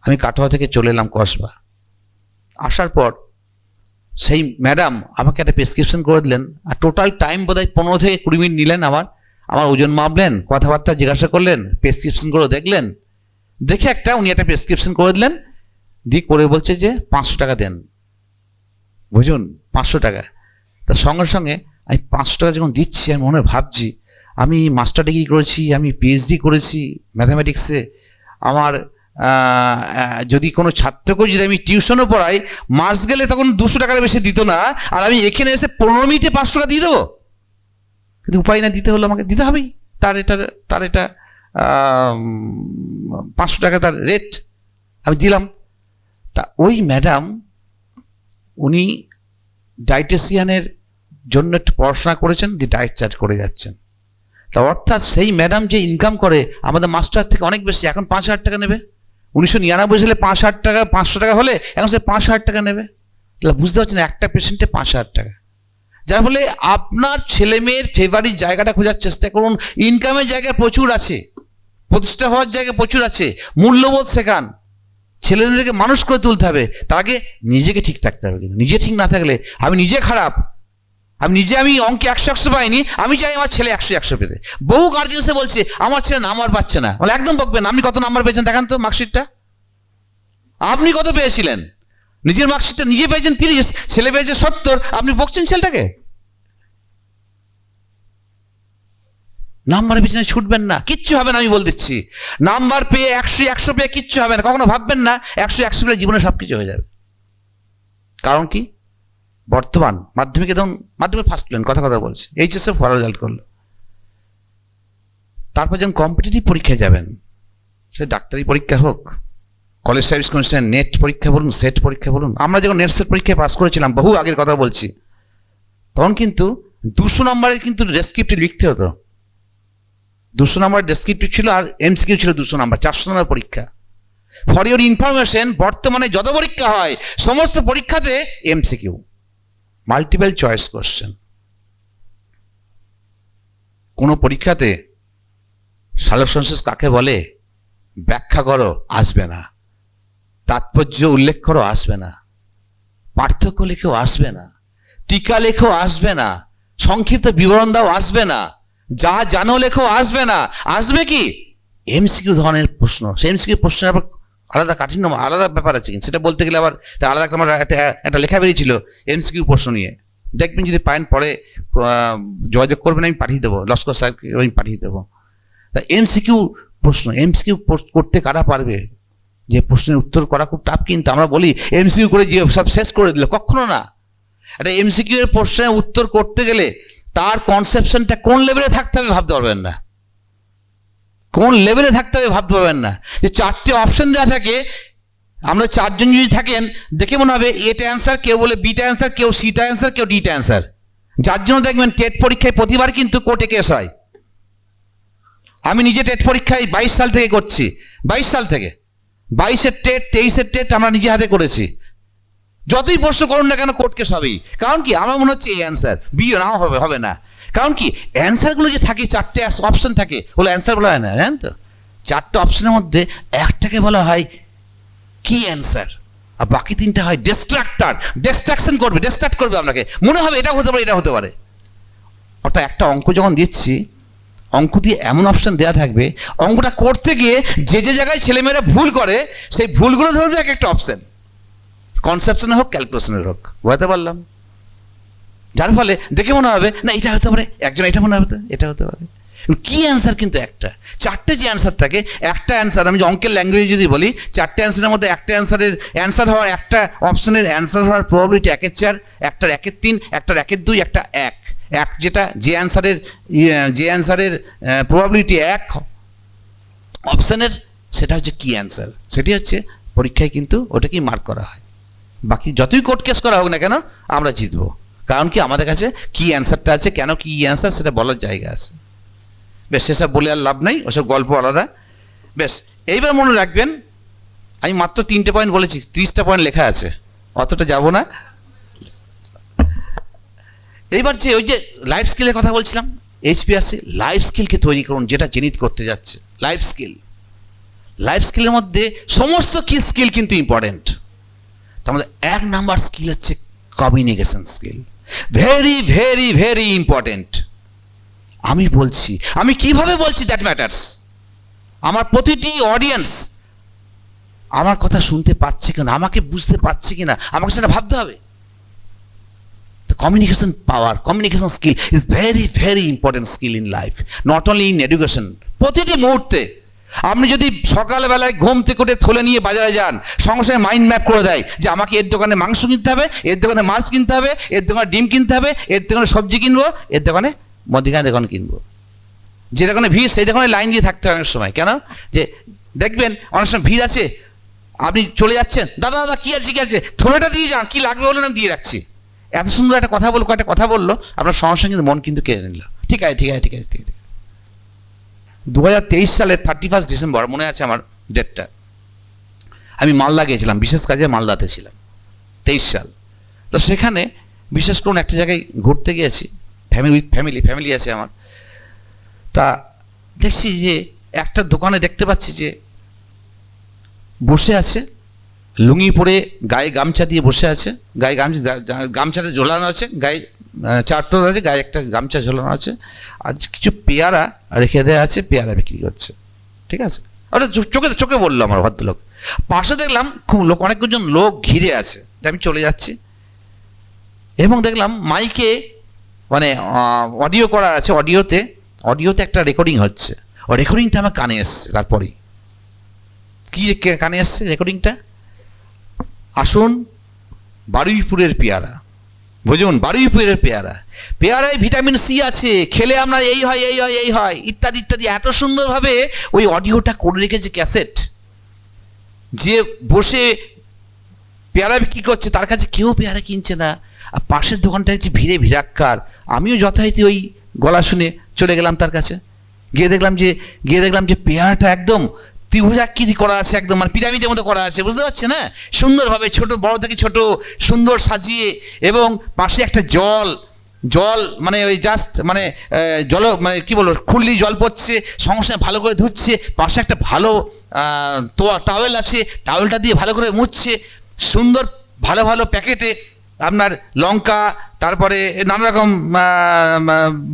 আমি কাটোয়া থেকে চলে এলাম কসবা। আসার পর সেই ম্যাডাম আমাকে একটা প্রেসক্রিপশন করে দিলেন, আর টোটাল টাইম বোধহয় 15 থেকে 20 মিনিট নিলেন। আমার ওজন মাপলেন, কথাবার্তা জিজ্ঞাসা করলেন, প্রেসক্রিপশনগুলো দেখলেন, দেখে উনি একটা প্রেসক্রিপশন করে দিলেন, দিয়ে করে বলছে যে 500 টাকা দেন। বুঝুন, 500 টাকা। তার সঙ্গে সঙ্গে আমি 500 টাকা যখন দিচ্ছি, আমি মনে ভাবছি আমি মাস্টার ডিগ্রি করেছি, আমি পিএইচডি করেছি ম্যাথামেটিক্সে। আমার যদি কোনো ছাত্রকেও যদি আমি টিউশনও পড়াই, মাস গেলে তখন 200 টাকার বেশি দিত না, আর আমি এখানে এসে 15 মিনিটে 500 টাকা দিয়ে দেবো। কিন্তু উপায় না, দিতে হলো, আমাকে দিতে হবেই। তার এটা 500 টাকা তার রেট, আমি দিলাম। তা ওই ম্যাডাম, উনি ডায়েটিশিয়ানের জন্য একটু পড়াশোনা করেছেন, দিয়ে ডায়েট চার্জ করে যাচ্ছেন। তা অর্থাৎ সেই ম্যাডাম যে ইনকাম করে আমাদের মাস্টার থেকে অনেক বেশি, এখন 5,000 টাকা নেবে। 1999 সালে 5,000 টাকা, 500 টাকা হলে এখন সে 5,000 টাকা নেবে। তাহলে বুঝতে পারছেন, একটা পেশেন্টে 5,000 টাকা। যার ফলে আপনার ছেলে মেয়ের ফেভারিট জায়গাটা খোঁজার চেষ্টা করুন। ইনকামের জায়গা প্রচুর আছে, প্রতিষ্ঠা হওয়ার জায়গা প্রচুর আছে। মূল্যবোধ শেখান, ছেলেদেরকে মানুষ করে তুলতে হবে। তার আগে নিজেকে ঠিক থাকতে হবে। কিন্তু নিজে ঠিক না থাকলে, আমি নিজে খারাপ, আমি অঙ্কে 100 পাইনি, আমি চাই আমার ছেলে 100 পেতে। বহু গার্জিয়ানসে বলছে আমার ছেলে নাম্বার পাচ্ছে না। বলে একদম বকবেন, আপনি কত নাম্বার পেয়েছেন দেখান তো, মার্কশিটটা আপনি কত পেয়েছিলেন? নিজের মার্কশিটটা নিজে পেয়েছেন 30, ছেলে পেয়েছে 70, আপনি বকছেন ছেলেটাকে? নাম্বারের পিছনে ছুটবেন না, কিচ্ছু হবে না। আমি বল দিচ্ছি, নাম্বার পেয়ে 100 পেয়ে কিচ্ছু হবে না। কখনো ভাববেন না 100 পেলে জীবনে সবকিছু হয়ে যাবে। কারণ কি, বর্তমান মাধ্যমিকে ধরুন, মাধ্যমিক ফার্স্ট পেলেন, কথা বলছি, এইচএসে ভালো রেজাল্ট করলো, তারপর যখন কম্পিটিটিভ পরীক্ষায় যাবেন, সে ডাক্তারি পরীক্ষা হোক, কলেজ সার্ভিস কমিশনের নেট পরীক্ষা বলুন, সেট পরীক্ষা বলুন। আমরা যখন নেট সেট পরীক্ষায় পাস করেছিলাম, বহু আগের কথা বলছি, তখন কিন্তু 200 নম্বরের কিন্তু ডেসক্রিপটিভ লিখতে হতো। 200 নম্বর ডেসক্রিপটিভ ছিল, আর এমসিকিউ ছিল 200 নম্বর, 400 নম্বর পরীক্ষা। ফর ইউর ইনফরমেশন, বর্তমানে যত পরীক্ষা হয় সমস্ত পরীক্ষাতে এমসিকিউ, মাল্টিপল চয়েস কোশ্চেন। কোনো পরীক্ষাতে সালোক সংশ্লেষ কাকে বলে ব্যাখ্যা করো, আসবে না। তাৎপর্য উল্লেখ করো, আসবে না। পার্থক্য লেখেও আসবে না। টিকা লেখেও আসবে না। সংক্ষিপ্ত বিবরণ দাও, আসবে না। যা জানো লেখো, আসবে না। আসবে কি এমসিকিউ ধরনের প্রশ্ন। সেই এমসিকিউ প্রশ্নের আবার আলাদা কাঠিন্য, আলাদা ব্যাপার আছে, কিন্তু সেটা বলতে গেলে আবার আলাদা আমার একটা লেখা বেরিয়েছিল এমসিকিউ প্রশ্ন নিয়ে। দেখবেন, যদি পায়েন পরে যোগাযোগ করবেন, আমি পাঠিয়ে দেবো, লস্কর স্যারকে আমি পাঠিয়ে দেবো। তা এমসিকিউ প্রশ্ন, এমসিকিউ করতে কারা পারবে? যে প্রশ্নের উত্তর করা খুব টাফ, কিন্তু আমরা বলি এমসিকিউ করে যে সব শেষ করে দিল, কখনো না। একটা এমসিকিউ এর প্রশ্নের উত্তর করতে গেলে তার কনসেপশনটা কোন লেভেলে থাকতে হবে ভাবতে পারবেন না। কোন লেভেলে থাকতে হবে ভাবতে পারবেন না। যে 4টে অপশন দেওয়া থাকে, আমরা 4 জন যদি থাকেন, দেখে মনে হবে এটা অ্যান্সার, কেউ বলে বিটা অ্যান্সার, কেউ সিটা অ্যান্সার, কেউ ডিটা অ্যান্সার। যার জন্য দেখবেন টেট পরীক্ষায় প্রতিবার কিন্তু কোর্টে কেস হয়। আমি নিজে টেট পরীক্ষায় 22 সাল থেকে করছি, 22 সাল থেকে, 22-এর টেট, 23-এর টেট আমরা নিজে হাতে করেছি। যতই প্রশ্ন করুন না কেন, কোর্ট কেস হবেই। কারণ কি, আমার মনে হচ্ছে এই অ্যান্সার, বিও নাও হবে না। কারণ কি, অ্যান্সারগুলো যে থাকে, 4টে অপশন থাকে, ওগুলো অ্যান্সার বলা হয় না, জানেন তো। 4টে অপশনের মধ্যে একটাকে বলা হয় কি অ্যান্সার, আর বাকি 3টা হয় ডিস্ট্রাক্টার। ডিস্ট্রাকশন করবে, ডিস্ট্রাক্ট করবে আপনাকে, মনে হবে এটা হতে পারে, এটা হতে পারে। অর্থাৎ একটা অঙ্ক যখন দিচ্ছি, অঙ্ক দিয়ে এমন অপশন দেওয়া থাকবে, অঙ্কটা করতে গিয়ে যে যে জায়গায় ছেলেমেয়েরা ভুল করে সেই ভুলগুলো ধরে দেয় একটা অপশন, কনসেপশনে হোক ক্যালকুলেশনের হোক। বুঝতে পারলাম? যার ফলে দেখে মনে হবে না এটা হতে পারে, একজন এটা মনে হবে এটা হতে পারে। কি অ্যান্সার কিন্তু একটা, 4টে যে অ্যান্সার থাকে, একটা অ্যান্সার, আমি অঙ্কের ল্যাঙ্গুয়েজ যদি বলি, 4টে অ্যান্সারের মধ্যে একটা অ্যান্সারের অ্যান্সার হওয়ার, একটা অপশনের অ্যান্সার হওয়ার প্রবাবিলিটি 1/4, একটার 1/3, একটার 1/2, একটা 1 যেটা যে অ্যান্সারের প্রবাবিলিটি 1 অপশনের, সেটা হচ্ছে কি অ্যান্সার। সেটি হচ্ছে পরীক্ষায় কিন্তু ওটাকেই মার্ক করা হয়। বাকি যতই কোর্ট কেস করা হোক না কেন আমরা জিতবো, কারণ কি আমাদের কাছে কি অ্যান্সারটা আছে, কেন কি অ্যান্সার সেটা বলার জায়গা আছে। বেশ, সেসব বলে আর লাভ নাই, ওসব গল্প আলাদা। বেশ, এইবার মনে রাখবেন, আমি মাত্র 3টে পয়েন্ট বলেছি, 30টা পয়েন্ট লেখা আছে, অতটা যাব না। এইবার যে ওই যে লাইফ স্কিলের কথা বলছিলাম, HPRC লাইফ স্কিলকে তৈরি করুন, যেটা জেনিত করতে যাচ্ছে। লাইফ স্কিলের মধ্যে সমস্ত কি স্কিল কিন্তু ইম্পর্টেন্ট। তার মধ্যে 1 নাম্বার স্কিল হচ্ছে communication skill. Very very very important. আমি বলছি, আমি কিভাবে বলছি দ্যাট ম্যাটার্স। আমার প্রতিটি অডিয়েন্স আমার কথা শুনতে পাচ্ছে কিনা, আমাকে বুঝতে পারছে কিনা, আমাকে সেটা ভাবতে হবে। The communication power, communication skill is very very important skill in life, not only in education. প্রতিটি মুহূর্তে আপনি যদি সকালবেলায় ঘুম থেকে উঠে থলে নিয়ে বাজারে যান, সঙ্গে সঙ্গে মাইন্ড ম্যাপ করে দেয় যে আমাকে এর দোকানে মাংস কিনতে হবে, এর দোকানে মাছ কিনতে হবে, এর দোকানে ডিম কিনতে হবে, এর দোকানে সবজি কিনবো, এর দোকানে মুদিখানা দোকান কিনবো। যে দোকানে ভিড় সেই দোকানে লাইন দিয়ে থাকতে হয় অনেক সময়। কেন? যে দেখবেন অনেক সময় ভিড় আছে, আপনি চলে যাচ্ছেন, দাদা দাদা কী আছে, থলেটা দিয়ে যান, কী লাগবে বলুন, আমি দিয়ে রাখছি। এত সুন্দর একটা কথা বললো, কয়েকটা কথা বললো, আপনার সঙ্গে সঙ্গে কিন্তু মন কিন্তু কেড়ে নিল। ঠিক আছে 2023 সালের 31 ডিসেম্বর মনে আছে আমার ডেটটা, আমি মালদা গিয়েছিলাম, বিশেষ কাজে মালদাতে ছিলাম, 23 সাল। তো সেখানে বিশেষ করে একটা জায়গায় ঘুরতে গিয়েছি, ফ্যামিলি আছে আমার। তা দেখছি যে একটা দোকানে দেখতে পাচ্ছি যে বসে আছে, লুঙ্গি পরে গায়ে গামছা দিয়ে বসে আছে, গায়ে গামছাটা ঝোলানো আছে, গায়ে চারটো আছে, গায়ে একটা গামছা ঝোলানো আছে, আর কিছু পেয়ারা রেখে দেওয়া আছে, পেয়ারা বিক্রি করছে। ঠিক আছে, ওটা চোখে বললো আমার ভদ্রলোক। পাশে দেখলাম খুব অনেকজন লোক ঘিরে আছে। আমি চলে যাচ্ছি এবং দেখলাম মাইকে মানে অডিও করা আছে, অডিওতে একটা রেকর্ডিং হচ্ছে। ও রেকর্ডিংটা আমার কানে এসছে। তারপরেই কি কানে এসছে রেকর্ডিংটা, আসুন বারুইপুরের পেয়ারা, বুঝুন বারুইপুরের পেয়ারায় ভিটামিন সি আছে, খেলে আপনার এই হয় ইত্যাদি ইত্যাদি। এত সুন্দরভাবে ওই অডিওটা করে রেখেছে ক্যাসেট। যে বসে পেয়ারা বিক্রি করছে তার কাছে কেউ পেয়ারা কিনছে না, আর পাশের দোকানটা হচ্ছে ভিড়াক্কার। আমিও যথারীতি ওই গলা শুনে চলে গেলাম তার কাছে, গিয়ে দেখলাম যে পেয়ারাটা একদম ত্রিভুজাকৃতি করা আছে, একদম মানে পিরামিডের মতো করা আছে, বুঝতে পারছে না, সুন্দরভাবে ছোট বড় থেকে ছোট সুন্দর সাজিয়ে, এবং পাশে একটা জল মানে ওই জাস্ট মানে মানে কি বলবো খুললি জল পড়ছে, সঙ্গে সঙ্গে ভালো করে ধুচ্ছে, পাশে একটা ভালো টাওয়েল আছে, টাওয়েলটা দিয়ে ভালো করে মুছছে, সুন্দর ভালো প্যাকেটে আপনার লঙ্কা, তারপরে নানা রকম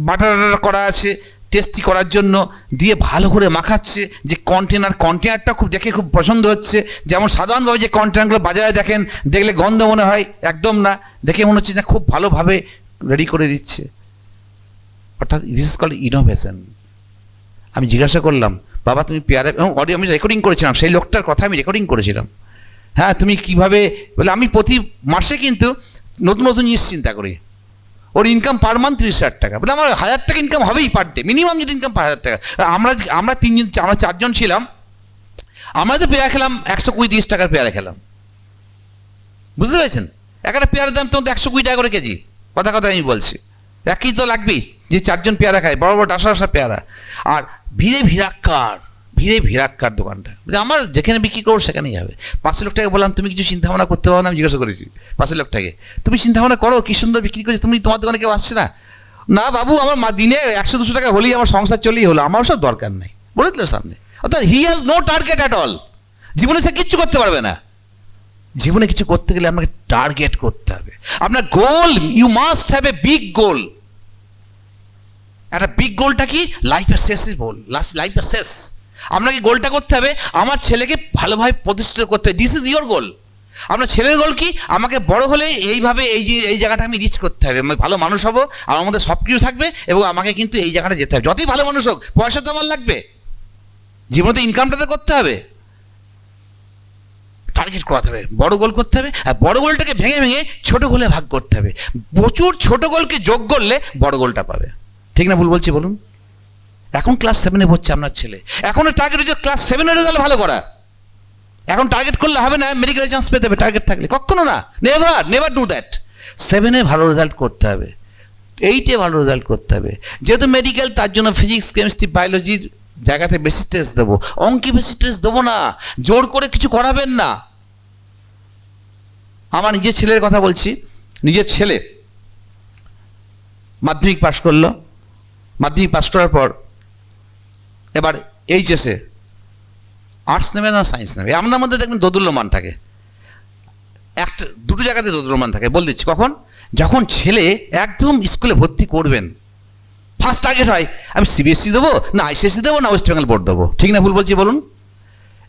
বাটার করা আছে টেস্টি করার জন্য, দিয়ে ভালো করে মাখাচ্ছে। যে কন্টেনারটা খুব দেখে খুব পছন্দ হচ্ছে। যেমন সাধারণভাবে যে কন্টেনারগুলো বাজারে দেখলে গন্ধ মনে হয়, একদম না, দেখে মনে হচ্ছে না খুব ভালোভাবে রেডি করে দিচ্ছে। অর্থাৎ দিস ইজ কল্ড ইনোভেশন। আমি জিজ্ঞাসা করলাম, বাবা তুমি পেয়ারা, এবং অডিও আমি রেকর্ডিং করেছিলাম, সেই লোকটার কথা আমি রেকর্ডিং করেছিলাম। হ্যাঁ তুমি কিভাবে, বলে আমি প্রতি মাসে কিন্তু নতুন জিনিস চিন্তা করি। ওর ইনকাম পার মান্থ 30,000 টাকা, বলে আমার 1,000 টাকা ইনকাম হবেই পার ডে, মিনিমাম যদি ইনকাম 1,000 টাকা। আমরা 4জন ছিলাম, আমরা তো পেয়ারা খেলাম 120-30 টাকার পেয়ারা খেলাম, বুঝতে পেরেছেন? একটা পেয়ারার দাম তখন 120 টাকা করে কেজি। কথা আমি বলছি, 1 কেজি তো লাগবেই, যে 4 জন পেয়ারা খায়, বড় ডাসা পেয়ারা। আর ভিড়াক্কার দোকানটা, আমার যেখানে বিক্রি করবো সেখানেই হবে। পাশের লোকটাকে বললাম তুমি কিছু চিন্তা ভাবনা করতে পারো না? আমি জিজ্ঞাসা করেছি পাশের লোকটাকে, তুমি চিন্তা ভাবনা করো, কি সুন্দর বিক্রি করছি, তোমার দোকানে কেউ আসছে না বাবু, আমার দিনে 100-200 টাকা হলেই আমার সংসার চলেই হলো, আমার সব দরকার নেই, বলে দিল সামনে। অর্থাৎ he has no target at all. জীবনে সে কিচ্ছু করতে পারবে না। জীবনে কিছু করতে গেলে আপনাকে টার্গেট করতে হবে। আপনার goal, you must have a big goal. একটা বিগ গোলটা কি? লাইফের শেষে গোল, লাইফের শেষ। আপনাকে গোলটা করতে হবে, আমার ছেলেকে ভালোভাবে প্রতিষ্ঠিত করতে হবে। দিস ইজ ইয়োর গোল। আপনার ছেলের গোল কি? আমাকে বড় হলে এইভাবে এই জায়গাটা আমি রিচ করতে হবে, আমি ভালো মানুষ হব, আমার মধ্যে সব কিছু থাকবে এবং আমাকে কিন্তু এই জায়গাটা যেতে হবে। যতই ভালো মানুষ হোক, পয়সা তো আমার লাগবে, জীবনে তো ইনকামটা তো করতে হবে। টার্গেট করাতে হবে, বড় গোল করতে হবে, আর বড় গোলটাকে ভেঙে ভেঙে ছোট গোলে ভাগ করতে হবে। প্রচুর ছোট গোলকে যোগ করলে বড় গোলটা পাবে। ঠিক না ভুল বলছি বলুন? এখন ক্লাস 7-এ পড়ছে আপনার ছেলে, এখনো টার্গেট হচ্ছে ক্লাস 7-এর রেজাল্ট ভালো করা। এখন টার্গেট করলে হবে না মেডিকেল চান্স পেতে হবে টার্গেট থাকলে, কখনো না, নেভার ডু দ্যাট। 7-এ ভালো রেজাল্ট করতে হবে, 8-এ ভালো রেজাল্ট করতে হবে। যেহেতু মেডিকেল, তার জন্য ফিজিক্স, কেমিস্ট্রি, বায়োলজির জায়গাতে বেশি স্ট্রেস দেবো, অঙ্কে বেশি স্ট্রেস দেবো না। জোর করে কিছু করাবেন না। আমার নিজের ছেলের কথা বলছি। নিজের ছেলে মাধ্যমিক পাশ করলো। মাধ্যমিক পাশ করার পর এবার এইচএসে আর্টস নেবে না সায়েন্স নেবে, আপনার মধ্যে দেখবেন দোদুল্যমান থাকে, একটা দুটো জায়গাতে দোদুল্যমান থাকে। বলে দিচ্ছি কখন, যখন ছেলে একদম স্কুলে ভর্তি করবেন, ফার্স্ট টার্গেট হয় আমি সিবিএসসি দেবো না আইসিএসসি দেবো না ওয়েস্ট বেঙ্গল বোর্ড দেবো। ঠিক না ভুল বলছি বলুন?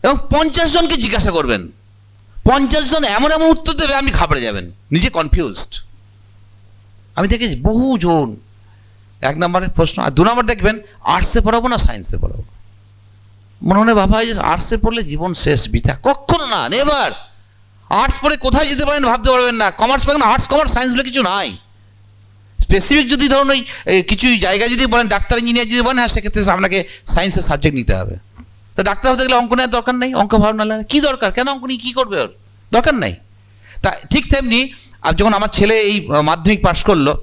এবং 50 জনকে জিজ্ঞাসা করবেন, 50 জন এমন এমন উত্তর দেবে আপনি ঘাবড়ে যাবেন, নিজে কনফিউজড। আমি দেখেছি বহু জন। 1 নম্বরের প্রশ্ন। আর 2 নম্বর দেখবেন আর্টসে পড়াবো না সায়েন্সে পড়াবো। মনে মনে ভাবা হয় যে আর্টসে পড়লে জীবন শেষ, বৃথা। কখনো না, নেভার। আর্টস পড়ে কোথায় যেতে পারেন ভাবতে পারবেন না। কমার্স পড়েন, আর্টস কমার্স সায়েন্স বলে কিছু নাই। স্পেসিফিক যদি ধরুন ওই কিছু জায়গায় যদি বলেন ডাক্তার ইঞ্জিনিয়ার যদি বলেন, হ্যাঁ সেক্ষেত্রে আপনাকে সায়েন্সের সাবজেক্ট নিতে হবে। তো ডাক্তার হতে গেলে অঙ্ক নেওয়ার দরকার নেই, অঙ্ক ভাবনা লাগে কী দরকার, কেন অঙ্ক নিয়ে কী করবে, ওর দরকার নাই। তা ঠিক তেমনি যখন আমার ছেলে এই মাধ্যমিক পাশ করলো,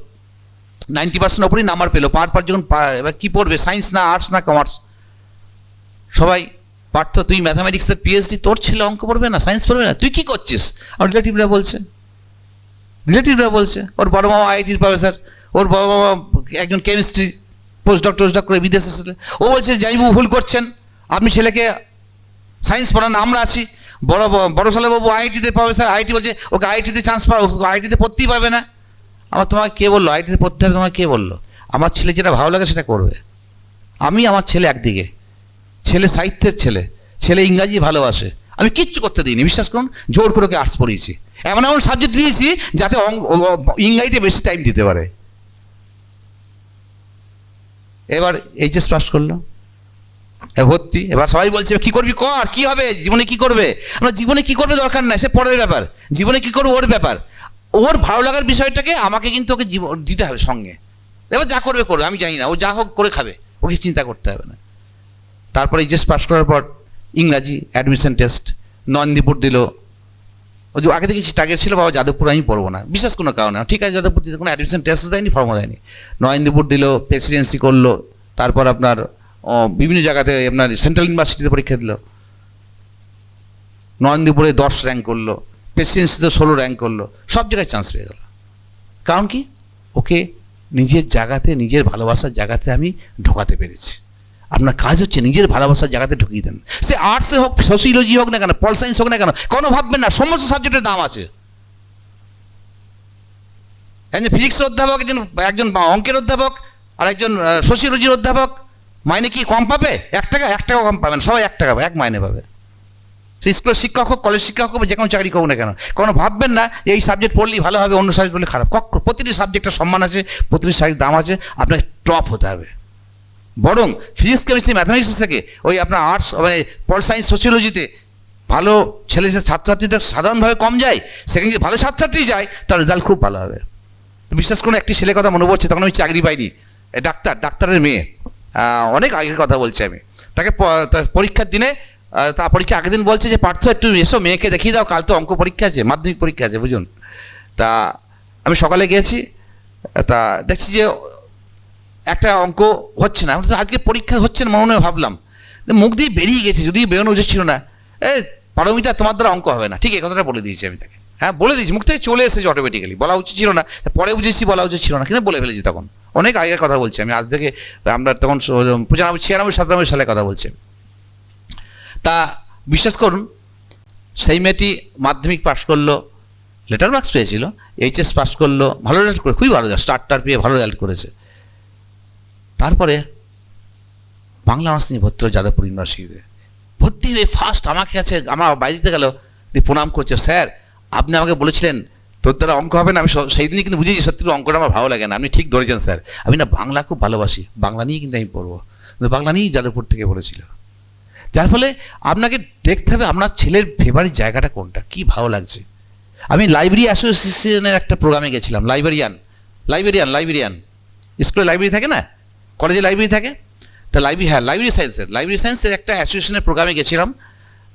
90% ওপরই নাম্বার পেলো, পাওয়ার পর যখন এবার কী পড়বে, সায়েন্স না আর্টস না কমার্স, সবাই পার্থ তুই ম্যাথামেটিক্সের পিএইচডি, তোর ছেলে অঙ্ক পড়বে না সায়েন্স পড়বে না, তুই কী করছিস? আর রিলেটিভরা বলছে ওর বড় মামা আইআইটির প্রফেসর, ওর বড় মামা একজন কেমিস্ট্রি পোস্টডক করে বিদেশে এসেছে, ও বলছে জাইবু ভুল করছেন, আপনি ছেলেকে সায়েন্স পড়ান, আমরা আছি। বড় সালেবাবু আইআইটিতে প্রফেসর, আইআইটি বলছে ওকে আইআইটিতে চান্স পাও, আইআইটিতে পড়তেই পারবে না। তোমাকে কে বললো আইআইটিতে পড়তে হবে? তোমাকে কে বললো? আমার ছেলে যেটা ভালো লাগে সেটা করবে। আমার ছেলে একদিকে, ছেলে সাহিত্যের ছেলে ইংরাজি ভালোবাসে, আমি কিচ্ছু করতে দিইনি, বিশ্বাস করুন। জোর করে ওকে আর্টস পড়িয়েছি, এমন সাবজেক্ট দিয়েছি যাতে ইংরাজিতে বেশি টাইম দিতে পারে। এবার এইচএস পাস করলো, ভর্তি। এবার সবাই বলছে কি করবি কর, কি হবে জীবনে, কি করবে? আমরা জীবনে কি করবে দরকার নাই, সে পরের ব্যাপার। জীবনে কি করবে ওর ব্যাপার, ওর ভালো লাগার বিষয়টাকে আমাকে কিন্তু ওকে দিতে হবে সঙ্গে। এবার যা করবে আমি জানি না, ও যা হোক করে খাবে, ওকে চিন্তা করতে হবে না। তারপরে এইচএস পাস করার পর ইংরাজি অ্যাডমিশন টেস্ট নন্দীপুর দিল। ও যে আগে থেকে টার্গেট ছিল বাবা যাদবপুর আমি পড়বো না, বিশেষ কোনো কারণে। ঠিক আছে, যাদবপুর দিতে কোনো অ্যাডমিশন টেস্ট দেয়নি, ফর্মও দেয়নি। নন্দীপুর দিল, প্রেসিডেন্সি করলো, তারপর আপনার বিভিন্ন জায়গাতে আপনার সেন্ট্রাল ইউনিভার্সিটিতে পরীক্ষা দিল। নন্দীপুরে 10 র্যাঙ্ক করলো, প্রেসিডেন্সিতে 16 র্যাঙ্ক করলো, সব জায়গায় চান্স পেয়ে গেল। কারণ কি, ওকে নিজের জায়গাতে, নিজের ভালোবাসার জায়গাতে আমি ঢোকাতে পেরেছি। আপনার কাজ হচ্ছে নিজের ভালোবাসার জায়গাতে ঢুকিয়ে দেন। সে আর্টসে হোক, সোশিওলজি হোক না কেন, পল সায়েন্স হোক না কেন, কোনো ভাববেন না, সমস্ত সাবজেক্টের দাম আছে। একজন ফিজিক্সের অধ্যাপক, একজন অঙ্কের অধ্যাপক, আর একজন সোশিওলজির অধ্যাপক মাইনে কি কম পাবে? 1 টাকা কম পাবেন, সবাই 1 টাকা এক মাইনে পাবে। সে স্কুলের শিক্ষক হোক, কলেজ শিক্ষক হোক, যে কোনো চাকরি করুক না কেন, কোনো ভাববেন না এই সাবজেক্ট পড়লেই ভালো হবে, অন্য সাবজেক্ট পড়লে খারাপ। প্রতিটি সাবজেক্টের সম্মান আছে, প্রতিটি সাবজেক্টের দাম আছে, আপনাকে টপ হতে হবে। বরং ফিজিক্স কেমিস্ট্রি ম্যাথামেটিক্স থেকে ওই আপনার আর্টস মানে পল সায়েন্স সোশিওলজিতে ভালো ছেলে ছাত্রছাত্রীদের সাধারণভাবে কম যায়, সেখানে যদি ভালো ছাত্রছাত্রী যায় তার রেজাল্ট খুব ভালো হবে। বিশ্বাস করুন, একটি ছেলের কথা মনে পড়ছে, তখন আমি চাকরি পাইনি, ডাক্তারের মেয়ে, অনেক আগের কথা বলছি আমি। তাকে পরীক্ষার দিনে, তার পরীক্ষা আগের দিন বলছে যে পার্থ একটু এসো মেয়েকে দেখিয়ে দাও, কাল তো অঙ্ক পরীক্ষা আছে, মাধ্যমিক পরীক্ষা আছে বুঝুন। তা আমি সকালে গিয়েছি, তা দেখছি যে একটা অঙ্ক হচ্ছে না, আজকে পরীক্ষা হচ্ছে না মনে ভাবলাম, মুখ দিয়ে বেরিয়ে গেছে, যদি বেরোনো উচিত ছিল না। পারমিতা তোমার দ্বারা অঙ্ক হবে না, ঠিক এই কথাটা বলে দিয়েছি আমি তাকে। হ্যাঁ বলে দিয়েছি, মুখ থেকে চলে এসেছে অটোমেটিক্যালি, বলা উচিত ছিল না, পরে বুঝেছি বলা উচিত ছিল না, কিন্তু বলে ফেলেছি তখন। অনেক আগের কথা বলছি আমি, আজ থেকে আমরা তখন 95, 96, 97 সালে কথা বলছি। তা বিশ্বাস করুন, সেই মেয়েটি মাধ্যমিক পাশ করলো, লেটার মার্কস পেয়েছিল, এইচএস পাস করলো, ভালো রেজাল্ট করে, খুবই ভালো রেজাল্ট, স্টার পেয়ে ভালো রেজাল্ট করেছে। তারপরে বাংলা অনার্স নিয়ে ভর্তি হলো যাদবপুর ইউনিভার্সিটিতে। ভর্তি হয়ে ফার্স্ট আমাকে কাছে আমার বাড়িতে গেল, দিয়ে প্রণাম করছে, স্যার আপনি আমাকে বলেছিলেন তোর দ্বারা অঙ্ক হবে না, আমি সেই দিনই কিন্তু বুঝেছি সত্যি অঙ্কটা আমার ভালো লাগে না, আপনি ঠিক ধরেছেন স্যার, আমি না বাংলা খুব ভালোবাসি, বাংলা নিয়ে কিন্তু আমি পড়বো, কিন্তু বাংলা নিয়েই যাদবপুর থেকে বলেছিল। যার ফলে আপনাকে দেখতে হবে আপনার ছেলের ফেভারিট জায়গাটা কোনটা, কি ভালো লাগছে। আমি লাইব্রেরি অ্যাসোসিয়েশনের একটা প্রোগ্রামে গেছিলাম, লাইব্রেরিয়ান স্কুলে লাইব্রেরি থাকে না, কলেজে লাইব্রেরি থাকে, তা লাইব্রেরি সায়েন্সের একটা অ্যাসোসিয়েশনের প্রোগ্রামে গেছিলাম।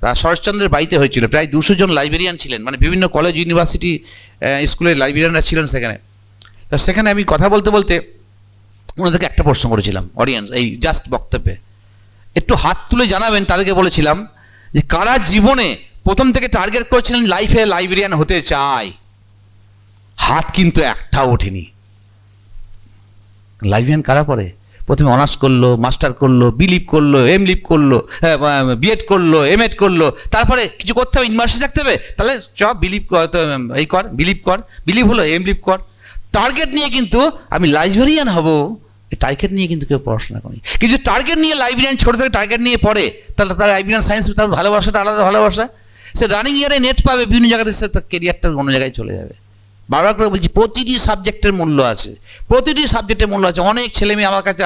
তা শরৎচন্দ্রের বাড়িতে হয়েছিল, প্রায় 200 জন লাইব্রেরিয়ান ছিলেন, মানে বিভিন্ন কলেজ ইউনিভার্সিটি স্কুলের লাইব্রেরিয়ানরা ছিলেন সেখানে। তা সেখানে আমি কথা বলতে বলতে ওনাদেরকে একটা প্রশ্ন করেছিলাম, অডিয়েন্স এই জাস্ট বক্তব্যে একটু হাত তুলে জানাবেন, তাদেরকে বলেছিলাম যে কারা জীবনে প্রথম থেকে টার্গেট করেছিলেন লাইফে লাইব্রেরিয়ান হতে চায়, হাত কিন্তু একটাও ওঠেনি। লাইব্রেরিয়ান কারা পড়ে, প্রথমে অনার্স করলো, মাস্টার করলো, বিলিভ করলো, এমলিভ করলো, বিএড করলো, এমএড করলো, তারপরে কিছু করতে হবে, ইউনিভার্সিটি থাকতে হবে, তাহলে সব বিলিভ কর, এই কর, বিলিভ হলো, এমলিভ কর, টার্গেট নিয়ে কিন্তু আমি লাইব্রেরিয়ান হব, এই টার্গেট নিয়ে কিন্তু কেউ পড়াশোনা করেনি। কিন্তু টার্গেট নিয়ে লাইব্রেরিয়ান ছোটো থেকে টার্গেট নিয়ে পড়ে, তাহলে তার লাইব্রেরিয়ান সায়েন্স, তার ভালোবাসাটা আলাদা ভালোবাসা, সে রানিং ইয়ারে নেট পাবে, বিভিন্ন জায়গাতে সে তার কেরিয়ারটা অন্য জায়গায় চলে যাবে। বারবার করে বলছি প্রতিটি সাবজেক্টের মূল্য আছে, অনেক ছেলে মেয়ে আমার কাছে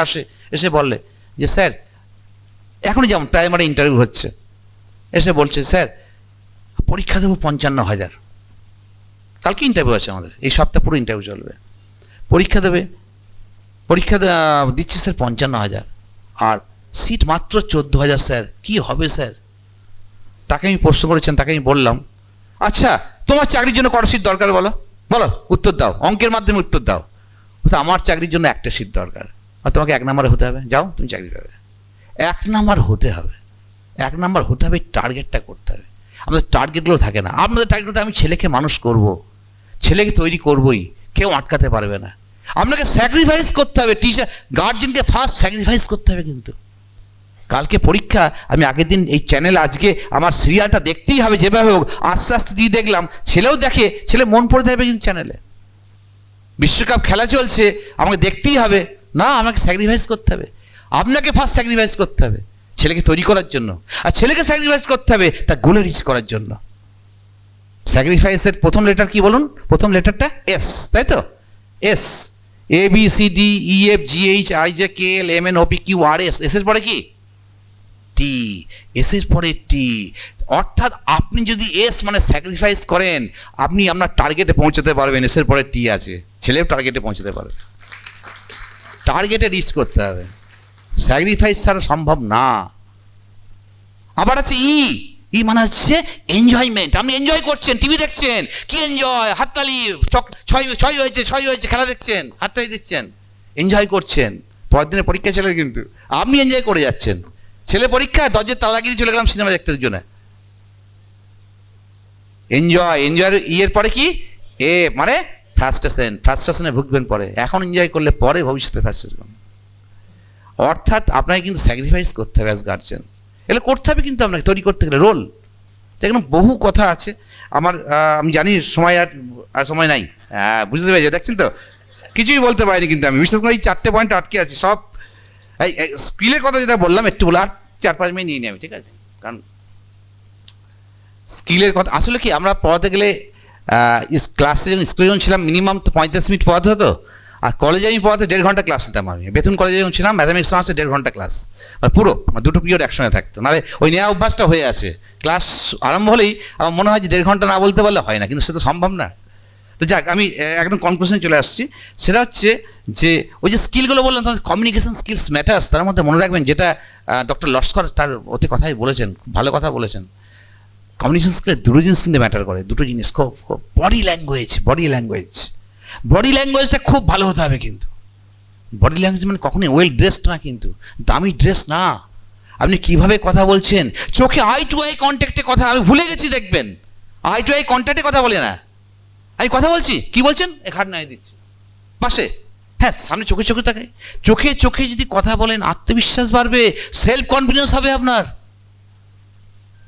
এসে বললে যে স্যার এখনই যেমন প্রাইমারি ইন্টারভিউ হচ্ছে, এসে বলছে স্যার পরীক্ষা দেবো 55,000, কালকে ইন্টারভিউ আছে আমাদের, এই সপ্তাহ পুরো ইন্টারভিউ চলবে, পরীক্ষা দিচ্ছি স্যার 55,000, আর সিট মাত্র 14,000, স্যার কি হবে স্যার? তাকে আমি প্রশ্ন করেছেন, তাকে আমি বললাম আচ্ছা তোমার চাকরির জন্য কটা সিট দরকার বলো, উত্তর দাও, অঙ্কের মাধ্যমে উত্তর দাও। আমার চাকরির জন্য একটা সিট দরকার, আর তোমাকে 1 নম্বরে হতে হবে, যাও তুমি চাকরি পাবে। 1 নম্বর হতে হবে, টার্গেটটা করতে হবে। আমাদের টার্গেটগুলো থাকে না, আপনাদের টার্গেট আমি ছেলেকে মানুষ করব, ছেলেকে তৈরি করবই, কেউ আটকাতে পারবে না। আপনাকে স্যাক্রিফাইস করতে হবে, টিচার গার্জেনকে ফার্স্ট স্যাক্রিফাইস করতে হবে। কিন্তু কালকে পরীক্ষা, আমি আগের দিন এই চ্যানেল, আজকে আমার সিরিয়ালটা দেখতেই হবে যেভাবে হোক, আস্তে আস্তে দিয়ে দেখলাম, ছেলেও দেখে, ছেলে মন পড়ে থাকবে কিন্তু চ্যানেলে, বিশ্বকাপ খেলা চলছে, আমাকে দেখতেই হবে, না আমাকে স্যাক্রিফাইস করতে হবে, আপনাকে ফার্স্ট স্যাক্রিফাইস করতে হবে ছেলেকে তৈরি করার জন্য, আর ছেলেকে স্যাক্রিফাইস করতে হবে তার গোলে রিচ করার জন্য। স্যাক্রিফাইসের প্রথম লেটার কি বলুন? প্রথম লেটারটা এস, তাই তো? এস, ABCDEFGHIJKLMNOPQRS, এসের পরে কি? টি, এসের পরে টি। অর্থাৎ আপনি যদি এস মানে স্যাক্রিফাইস করেন, আপনি আপনার টার্গেটে পৌঁছাতে পারবেন। এসের পরে টি আছে, ছেলেও টার্গেটে পৌঁছাতে পারবে, টার্গেটে রিচ করতে হবে, স্যাক্রিফাইস ছাড়া সম্ভব না। আবার আছে ই, মানে হচ্ছে এনজয়মেন্ট। আপনি এনজয় করছেন, টিভি দেখছেন, কি এনজয়, হাততালি, ছয় হয়েছে, খেলা দেখছেন, হাততালি দিচ্ছেন, এনজয় করছেন। পরের দিনে পরীক্ষা ছেলে, কিন্তু আপনি এনজয় করে যাচ্ছেন। ছেলে পরীক্ষা, দরজার তালা লাগিয়ে চলে গেলাম সিনেমা দেখতে জন্য। এনজয়ের ইয়ের পরে কি? এ মানে ফ্রাস্ট্রেশনে ভুগবেন পরে। এখন এনজয় করলে পরে ভবিষ্যতে ফ্রাস্ট্রেশন। অর্থাৎ আপনাকে কিন্তু স্যাক্রিফাইস করতে হবে অ্যাজ গার্জেন, এগুলো করতে হবে কিন্তু আপনাকে তৈরি করতে গেলে। রোল দেখুন, বহু কথা আছে আমার, আমি জানি সময় আর সময় নাই, বুঝতে পেরেছি, দেখছেন তো কিছুই বলতে পারিনি, কিন্তু আমি বিশেষ করে এই 4টে পয়েন্ট আটকে আছি। সব এই স্কিলের কথা যেটা বললাম একটু বলে, আর 4-5 মিনিট নিয়ে নিই আমি, ঠিক আছে? কারণ স্কিলের কথা আসলে কি, আমরা পড়াতে গেলে ক্লাসে স্কুলে যখন ছিলাম মিনিমাম তো 35 মিনিট পড়াতে হতো, আর কলেজে আমি পড়াতে 1.5 ঘন্টা ক্লাস নিতাম। আমি বেতন কলেজে যখন ছিলাম, ম্যাথামেটিক্স সায়েন্সে 1.5 ঘন্টা ক্লাস, পুরো 2টো পিরিয়ড একসঙ্গে থাকতো, নাহলে ওই নেওয়া অভ্যাসটা হয়ে আছে। ক্লাস আরম্ভ হলেই আমার মনে হয় যে 1.5 ঘন্টা না বলতে পারলে হয় না, কিন্তু সেটা সম্ভব না। তো যাক, আমি একদম কনক্লুশনে চলে আসছি। সেটা হচ্ছে যে ওই যে স্কিলগুলো বললাম, তাদের কমিউনিকেশন স্কিলস ম্যাটার্স। তার মধ্যে মনে রাখবেন, যেটা ডক্টর লস্কর তার অতি কথাই বলেছেন, ভালো কথা বলেছেন, কমিউনিকেশন স্কিলের 2টো জিনিস কিন্তু ম্যাটার করে। 2টো জিনিস, বডি ল্যাঙ্গুয়েজটা খুব ভালো হতে হবে। কিন্তু বডি ল্যাঙ্গুয়েজ মানে কখনোই ওয়েল ড্রেসড না, কিন্তু দামি ড্রেস না। আপনি কিভাবে কথা বলছেন, চোখে আই টু আই কন্ট্যাক্টে কথা, আমি ভুলে গেছি, দেখবেন আই টু আই কন্ট্যাক্টে কথা বলে না। আমি কথা বলছি, কি বলছেন, ঘাট নাই দিচ্ছি পাশে, হ্যাঁ সামনে চোখে তাকাই, চোখে যদি কথা বলেন, আত্মবিশ্বাস বাড়বে, সেলফ কনফিডেন্স হবে আপনার।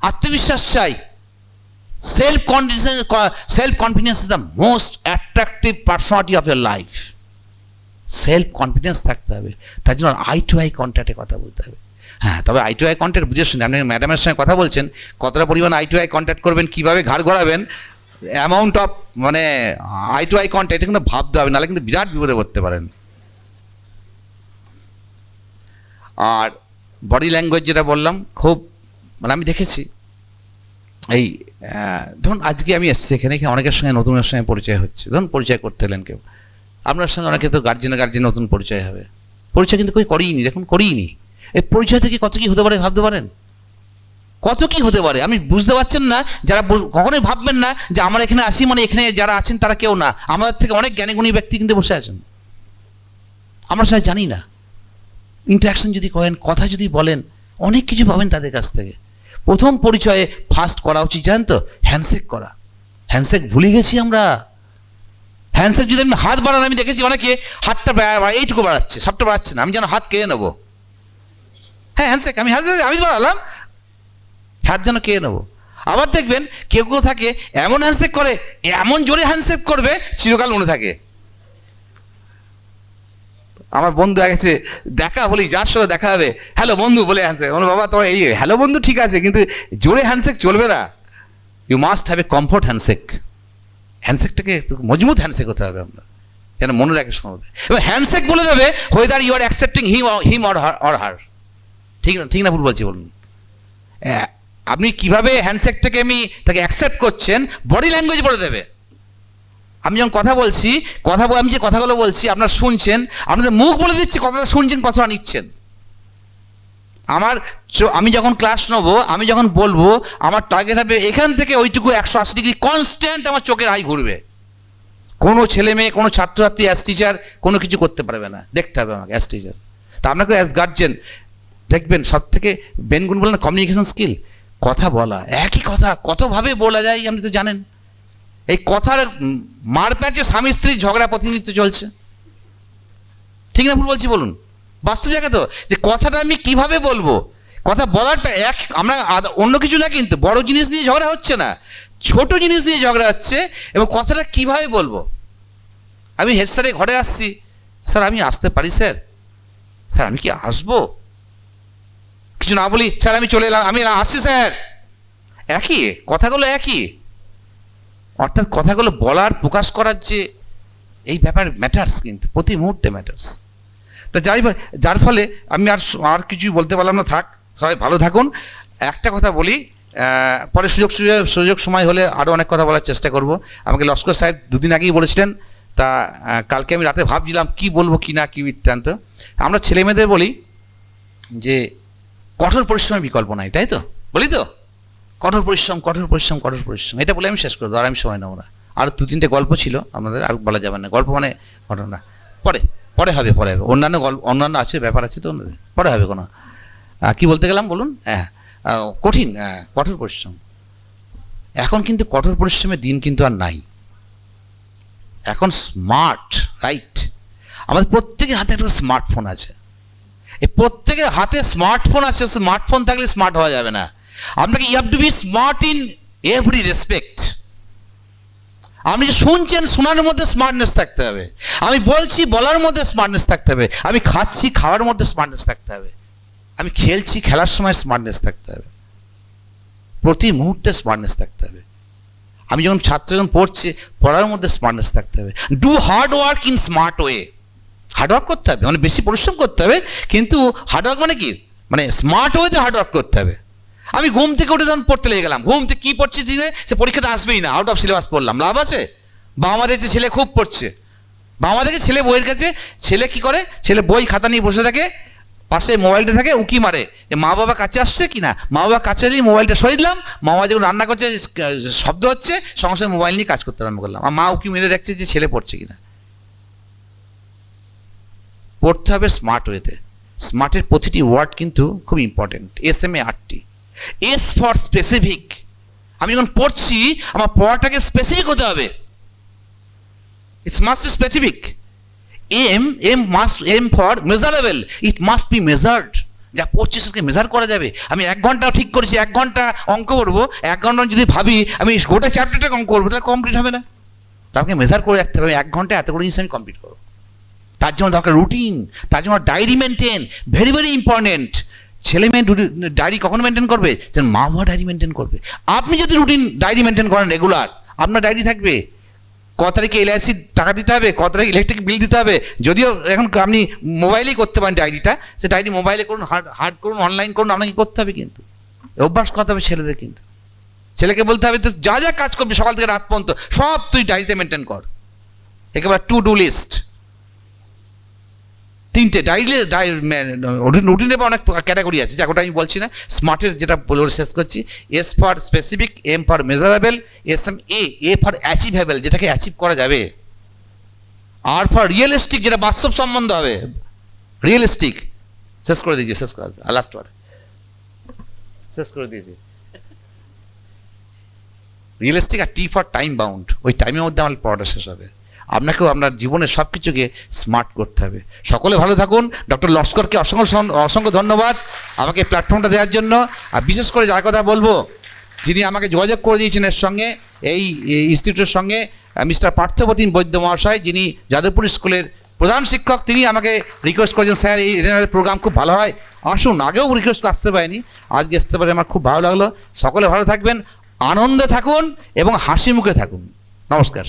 আত্মবিশ্বাস চাই। Self confidence is the most attractive personality of year life. Self confidence থাকতে হবে, তার জন্য আই টু আই কন্ট্যাক্টে কথা বলতে হবে। হ্যাঁ, তবে আই টু আই কন্ট্যাক্ট বুঝে শুনে, আপনি ম্যাডামের সঙ্গে কথা বলছেন, কতটা পরিমাণ আই টু আই কন্ট্যাক্ট করবেন, কীভাবে ঘাড় ঘোরাবেন, অ্যামাউন্ট অফ মানে আই টু আই কন্ট্যাক্ট, এটা কিন্তু ভাবতে হবে, নাহলে কিন্তু বিরাট বিপদে পড়তে পারেন। আর বডি ল্যাঙ্গুয়েজ যেটা বললাম, খুব মানে আমি দেখেছি এই ধরুন আজকে আমি এসেছি এখানে, অনেকের সঙ্গে নতুনের সঙ্গে পরিচয় হচ্ছে, ধরুন পরিচয় করতে এলেন কেউ, আপনার সঙ্গে অনেকে তো গার্জেন নতুন পরিচয় হবে, পরিচয় কিন্তু কেউ করিনি, দেখুন করিনি। এই পরিচয় থেকে কত কি হতে পারে ভাবতে পারেন? কত কি হতে পারে আমি বুঝতে পারছেন না। যারা কখনোই ভাববেন না যে আমরা এখানে আসি মানে এখানে যারা আছেন তারা কেউ না, আমাদের থেকে অনেক জ্ঞানীগুণী ব্যক্তি কিন্তু বসে আছেন, আমরা সেটা জানি না। ইন্টারাকশন যদি করেন, কথা যদি বলেন, অনেক কিছু পাবেন তাদের কাছ থেকে। প্রথম পরিচয়ে ফার্স্ট করা উচিত জানেন তো, হ্যান্ডশেক করা। হ্যান্ডশেক ভুলে গেছি আমরা। হ্যান্ডশেক যদি আমি হাত বাড়ান, আমি দেখেছি অনেকে হাতটা এইটুকু বাড়াচ্ছে, সবটা বাড়াচ্ছে না, আমি যেন হাত কেড়ে নেবো। হ্যাঁ, হ্যান্ডশেক আমি বাড়ালাম, হাত যেন কেড়ে নেবো। আবার দেখবেন কেউ কেউ থাকে এমন হ্যান্ডশেক করে, এমন জোরে হ্যান্ডশেক করবে চিরকাল মনে থাকে। আমার বন্ধু গেছে দেখা বলি, যার সঙ্গে দেখা হবে হ্যালো বন্ধু বলে হ্যান্ডশেক, বলো বাবা তোমার এই হ্যালো বন্ধু ঠিক আছে, কিন্তু জোরে হ্যান্ডশেক চলবে না। You must have a comfort handshake. হ্যান্ডশেকটাকে মজবুত হ্যান্ডশেক হতে হবে আমরা, যেন মনে রাখে সমাজে। এবার হ্যান্ডশেক বলে দেবে whether you are accepting him or her. ঠিক না ভুল বলছি বলুন? আপনি কিভাবে হ্যান্ডশেকটাকে তাকে অ্যাকসেপ্ট করছেন, বডি ল্যাঙ্গুয়েজ বলে দেবে। আমি যখন কথা বলছি, আমি যে কথাগুলো বলছি আপনারা শুনছেন, আপনাদের মুখ বলে দিচ্ছে কথাটা শুনছেন, কথাটা নিচ্ছেন। আমি যখন ক্লাস নেব, আমি যখন বলবো, আমার টার্গেট হবে এখান থেকে ওইটুকু 180 ডিগ্রি কনস্ট্যান্ট আমার চোখের আই ঘুরবে। কোনো ছেলে মেয়ে, কোনো ছাত্রছাত্রী অ্যাজ টিচার কোনো কিছু করতে পারবে না, দেখতে হবে আমাকে অ্যাজ টিচার। তা আপনাকে অ্যাজ গার্জেন দেখবেন সব থেকে মেন গুণ বললেন কমিউনিকেশন স্কিল, কথা বলা। একই কথা কতভাবে বলা যায় আপনি তো জানেন। এই কথার মার প্যাচে স্বামী স্ত্রীর ঝগড়া প্রতিনিধিত্ব চলছে। ঠিক না ভুল বলছি বলুন? বাস্তব জায়গা তো, যে কথাটা আমি কিভাবে বলবো, কথা বলাটা আমরা অন্য কিছু না, কিন্তু বড় জিনিস নিয়ে ঝগড়া হচ্ছে না, ছোট জিনিস নিয়ে ঝগড়া হচ্ছে। এবং কথাটা কিভাবে বলবো, আমি হেড স্যারের ঘরে আসছি, স্যার আমি আসতে পারি স্যার, স্যার আমি কি আসবো, কিছু না বলি স্যার আমি চলে এলাম, আমি আসছি স্যার, একই কথাগুলো একই। অর্থাৎ কথাগুলো বলার প্রকাশ করার যে এই ব্যাপার ম্যাটার্স, কিন্তু প্রতি মুহূর্তে ম্যাটার্স। তা যার ফলে আমি আর কিছুই বলতে পারলাম না, থাক, সবাই ভালো থাকুন। একটা কথা বলি, পরে সুযোগ সময় হলে আরও অনেক কথা বলার চেষ্টা করব। আমাকে লস্কর সাহেব দুদিন আগেই বলেছিলেন, তা কালকে আমি রাতে ভাবছিলাম কি বলবো কি না, কি বৃত্তান্ত। আমরা ছেলে মেয়েদের বলি যে কঠোর পরিশ্রমের বিকল্প নাই, তাই তো বলি তো, কঠোর পরিশ্রম, এটা বলে আমি শেষ করবো, আর আমি সময় নেবো না। আর 2-3টে গল্প ছিল আমাদের, আর বলা যাবে না। গল্প মানে ঘটনা, পরে হবে। অন্যান্য আছে, ব্যাপার আছে তো ওনাদের, পরে হবে। কোনো কি বলতে গেলাম বলুন? হ্যাঁ, কঠোর পরিশ্রম। এখন কিন্তু কঠোর পরিশ্রমের দিন কিন্তু আর নাই। এখন স্মার্ট, রাইট? আমাদের প্রত্যেকের হাতে একটা স্মার্টফোন আছে। এই প্রত্যেকের হাতে স্মার্টফোন আছে। স্মার্টফোন থাকলে স্মার্ট হওয়া যাবে না। আপনাকে you have to be smart in every respect. আপনি যে শুনছেন, শোনার মধ্যে স্মার্টনেস থাকতে হবে। আমি বলছি, বলার মধ্যে স্মার্টনেস থাকতে হবে। আমি খাচ্ছি, খাওয়ার মধ্যে স্মার্টনেস থাকতে হবে। আমি খেলছি, খেলার সময় স্মার্টনেস থাকতে হবে। প্রতি মুহূর্তে স্মার্টনেস থাকতে হবে। আমি যখন পড়ছি, পড়ার মধ্যে স্মার্টনেস থাকতে হবে। Do hard work in smart way. Hard work করতে হবে, মানে বেশি পরিশ্রম করতে হবে, কিন্তু হার্ডওয়ার্ক মানে কি, মানে স্মার্ট ওয়েতে হার্ডওয়ার্ক করতে হবে। আমি ঘুম থেকে উঠে যখন পড়তে লেগে গেলাম, ঘুম থেকে কী পড়ছি দিনে, সে পরীক্ষাতে আসবেই না, আউট অফ সিলেবাস পড়লাম, লাভ আছে? বা আমাদের যে ছেলে খুব পড়ছে, বা আমাদেরকে ছেলে বইয়ের কাছে, ছেলে কি করে, ছেলে বই খাতা নিয়ে বসে থাকে, পাশে মোবাইলটা থাকে, উঁকি মারে যে মা বাবা কাছে আসছে কি না। মা বাবা কাছে দিয়ে মোবাইলটা সরিয়ে দিলাম, মা বাবা যখন রান্না করছে শব্দ হচ্ছে, সঙ্গে সঙ্গে মোবাইল নিয়ে কাজ করতে আরম্ভ করলাম, আর মা উঁকি মেরে দেখছে যে ছেলে পড়ছে কিনা। পড়তে হবে স্মার্ট ওয়েতে। স্মার্টের প্রতিটি ওয়ার্ড কিন্তু খুব important. SMART, S for specific. আমি যখন পড়ছি, আমার পড়াটাকে স্পেসিফিক হতে হবে। It's must be specific. M for measurable, it must be measured. যা পড়ছি সেটাকে মেজার করা যাবে। আমি 1 ঘন্টা ঠিক করেছি, 1 ঘন্টা অঙ্ক করবো, 1 ঘন্টা যদি ভাবি আমি গোটা চ্যাপ্টারটা অঙ্ক করবো, তাহলে কমপ্লিট হবে না। তাকে মেজার করে রাখতে হবে 1 ঘন্টা এত করে জিনিস আমি কমপ্লিট করবো। তার জন্য দরকার রুটিন, তার জন্য diary maintain, very very important. ছেলে মেয়ে ডায়েরি কখন মেনটেন করবে? যেন মা বাবা ডায়েরি মেনটেন করবে। আপনি যদি রুটিন ডায়েরি মেনটেন করেন রেগুলার, আপনার ডায়েরি থাকবে ক তারিখে এলআইসি টাকা দিতে হবে, ক তারিখে ইলেকট্রিক বিল দিতে হবে। যদিও এখন আপনি মোবাইলেই করতে পারেন ডায়েরিটা, সে ডায়েরি মোবাইলে করুন, হার্ড করুন, অনলাইন করুন, আপনাকে করতে হবে। কিন্তু অভ্যাস করতে হবে ছেলেদের। কিন্তু ছেলেকে বলতে হবে তো যা যা কাজ করবি সকাল থেকে রাত পর্যন্ত সব তুই ডায়েরিতে মেনটেন কর, একেবারে টু ডু লিস্ট। 3টে রুটিনের অনেক ক্যাটাগরি আছে, যা ওটা আমি বলছি না। স্মার্টের যেটা বলে শেষ করছি, S for specific, M for measurable, A for achievable, যেটাকে অ্যাচিভ করা যাবে, আর ফর রিয়েলিস্টিক, যেটা বাস্তব সম্বন্ধ হবে, রিয়েলিস্টিক। শেষ করে দিয়েছি, শেষ করে লাস্ট ওয়ার্ড শেষ করে দিয়েছি। রিয়েলিস্টিক আর টি ফর টাইম বাউন্ড, ওই টাইমের মধ্যে আমার পড়াটা শেষ হবে। আপনাকেও আপনার জীবনের সব কিছুকে স্মার্ট করতে হবে। সকলে ভালো থাকুন। ডক্টর লস্করকে অসংখ্য ধন্যবাদ আমাকে প্ল্যাটফর্মটা দেওয়ার জন্য। আর বিশেষ করে যার কথা বলবো, যিনি আমাকে যোগাযোগ করে দিয়েছেন এর সঙ্গে, এই ইনস্টিটিউটের সঙ্গে, মিস্টার পার্থপ্রতিম বৈদ্য মহাশয়, যিনি যাদবপুর স্কুলের প্রধান শিক্ষক, তিনি আমাকে রিকোয়েস্ট করেছেন, স্যার এই প্রোগ্রাম খুব ভালো হয়, আসুন। আগেও রিকোয়েস্ট আসতে পারেনি, আজকে আসতে পারে, আমার খুব ভালো লাগলো। সকলে ভালো থাকবেন, আনন্দে থাকুন এবং হাসি মুখে থাকুন। নমস্কার।